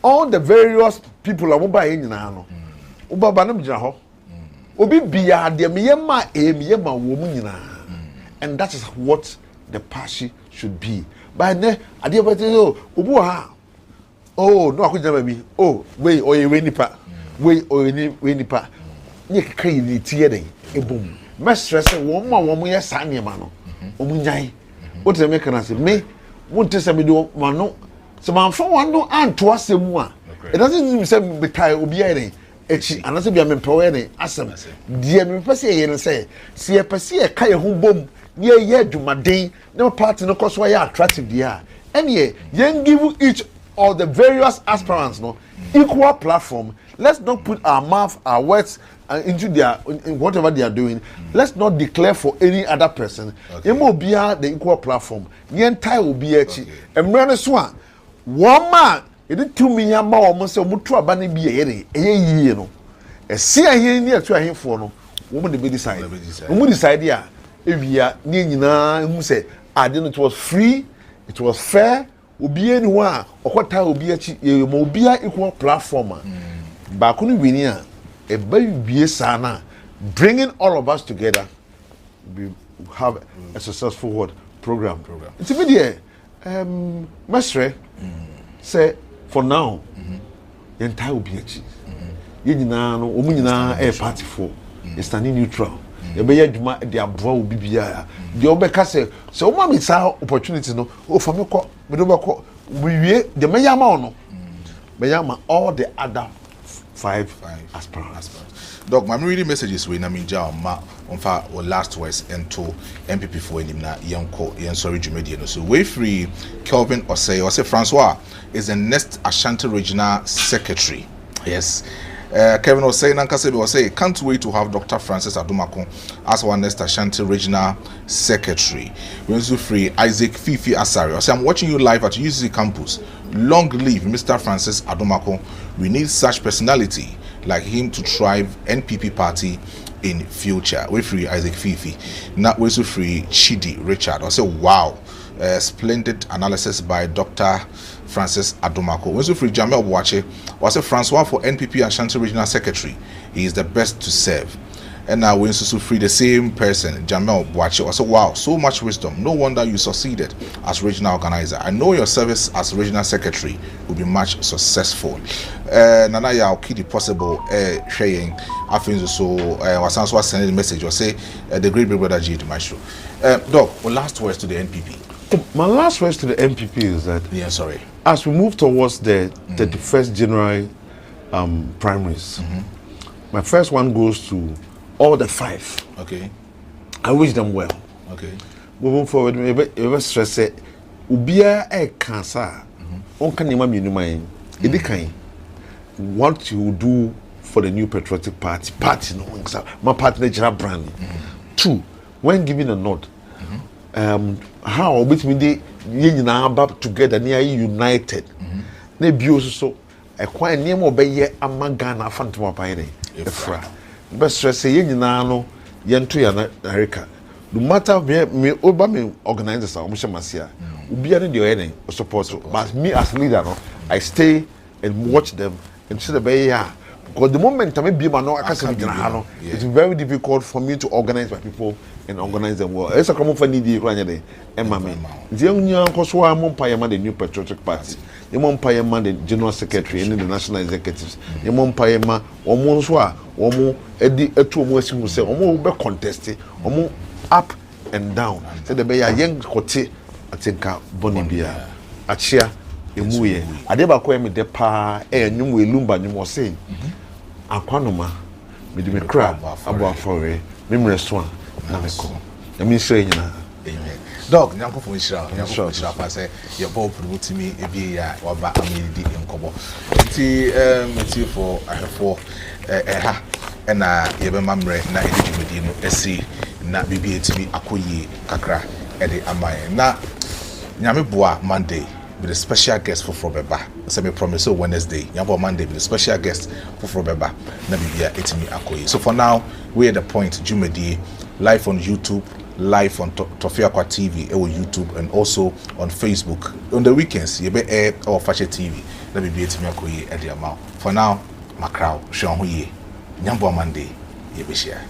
Speaker 3: all the various people are mobile nyina no uba ba na mjina ho obi bia de meyema wo mu nyina and that is what the passion should be by ne ade obete obu ha oh no akujama mi oh we oye nipa we nipa nye keka yi tie den ebom me stress wo mo ye sa ne ma no omunyai what they make an say me won't say me do mano so man for one no anto asemu a it doesn't mean say be kai obi ere echi anase bia mempewe ne asem die mempese ye ne say se ye pese ye ka ye ho bom ye adwumaden na party no koso ye attractive dia ene ye give each of the various aspirants no equal platform. Let's not put our mouth, our words into their in whatever they are doing. Let's not declare for any other person. Emo bia the equal platform. Ni entire will be echi. Emre so a one man e dey 2 million ma omo se omo tu aba na bi ye yie no. E se ahen ni atu ahenfo no. Wo mo de be decide. Wo mo decide ya ewia ni nyina hu se ade no it was free, it was fair. Obi eni ho a okota obi echi ye mo obi equal platform. Bakuni wini a eba wie sana bringing all of us together we have a successful word program. It's a video Maestro say for now the entire will be achieved. Ye nyina no omu nyina e party for standing neutral. You be adwuma de aboa obi bia de obeka say so o ma me sa opportunity no o fa me ko me do be ko we wie de me yama no me yama all the other five aspirants.
Speaker 2: Doc, my reading messages we na minja ma on fa or last words into MPP for him na yen sorry Jumedia no so way free Kelvin or say Francois is the next Ashanti Regional Secretary. Yes. Kevin was saying, can't wait to have Dr. Francis Adumako as our next Ashanti Regional Secretary. We also free Isaac Fifi Asari. I say, I'm watching you live at UCC campus. Long live Mr. Francis Adumako. We need such personality like him to thrive NPP party in future. We free Isaac Fifi. Now we also free Chidi Richard. I say, wow, splendid analysis by Dr. Francis Adumako. We also free Jamel Boache. Was a Francois for NPP Ashanti Regional Secretary. He is the best to serve. And now we also free the same person, Jamel Boache. Also, wow, so much wisdom. No wonder you succeeded as regional organizer. I know your service as regional secretary will be much successful. Nana ya okidi possible sharing. I think so. Was sending the message or say the great big brother G to Maestro. Doc, last words to the NPP.
Speaker 3: My last words to the MPP is that as we move towards the 31st January primaries, my first one goes to all the 5.
Speaker 2: Okay.
Speaker 3: I wish them well.
Speaker 2: Okay.
Speaker 3: Moving forward, maybe stress it. Ubia cancer. On can you mind? What you do for the new patriotic party? No, my partner General Brand. 2, when giving a nod. How with me they nyina back together near united na bio so ekwan name obeye amagana afantoma paire efra best stress ye nyina no yento ya na America no matter me over me organizers am shemasia obi ane de oyene support but me as leader no I stay and watch them and see the bay. Because the moment I be my no, it's very difficult for me to organize my people and organize them well. It's a common for needy day. And mammy, the young uncle swore the new patriotic party. The Mompire the general secretary and the national executives. The Mompire or Monswa or more Eddie a 2 more single say or more contested or more up and down. Said the bay a young cote I think Bonibia at share. Emuye adeba kwa me de pa enyum we lumba nyum ose akwanoma me de me kra abo afore me mreso na me ko na me nhyira nyina
Speaker 2: amen dog nyankofo nhyira pa say your ball promote me ebi ya waba amedi nkobo ti for ahefo ha na yebe mamre na edwumedi no esi na bibi etimi akoyi kakra ede amaye na nyame boa Monday with a special guest for Beba. So me promise Wednesday. Yambo Monday with a special guest for Beba. Na bibia etimi akoyi. So for now, we're at the point Jumedi live on YouTube, live on Tofiakwa TV, on YouTube, and also on Facebook. On the weekends, you be air or Fashe TV. Na bibia etimi akoyi at the amount. For now, my crowd, Sean Huye, Yambo Monday, you be share.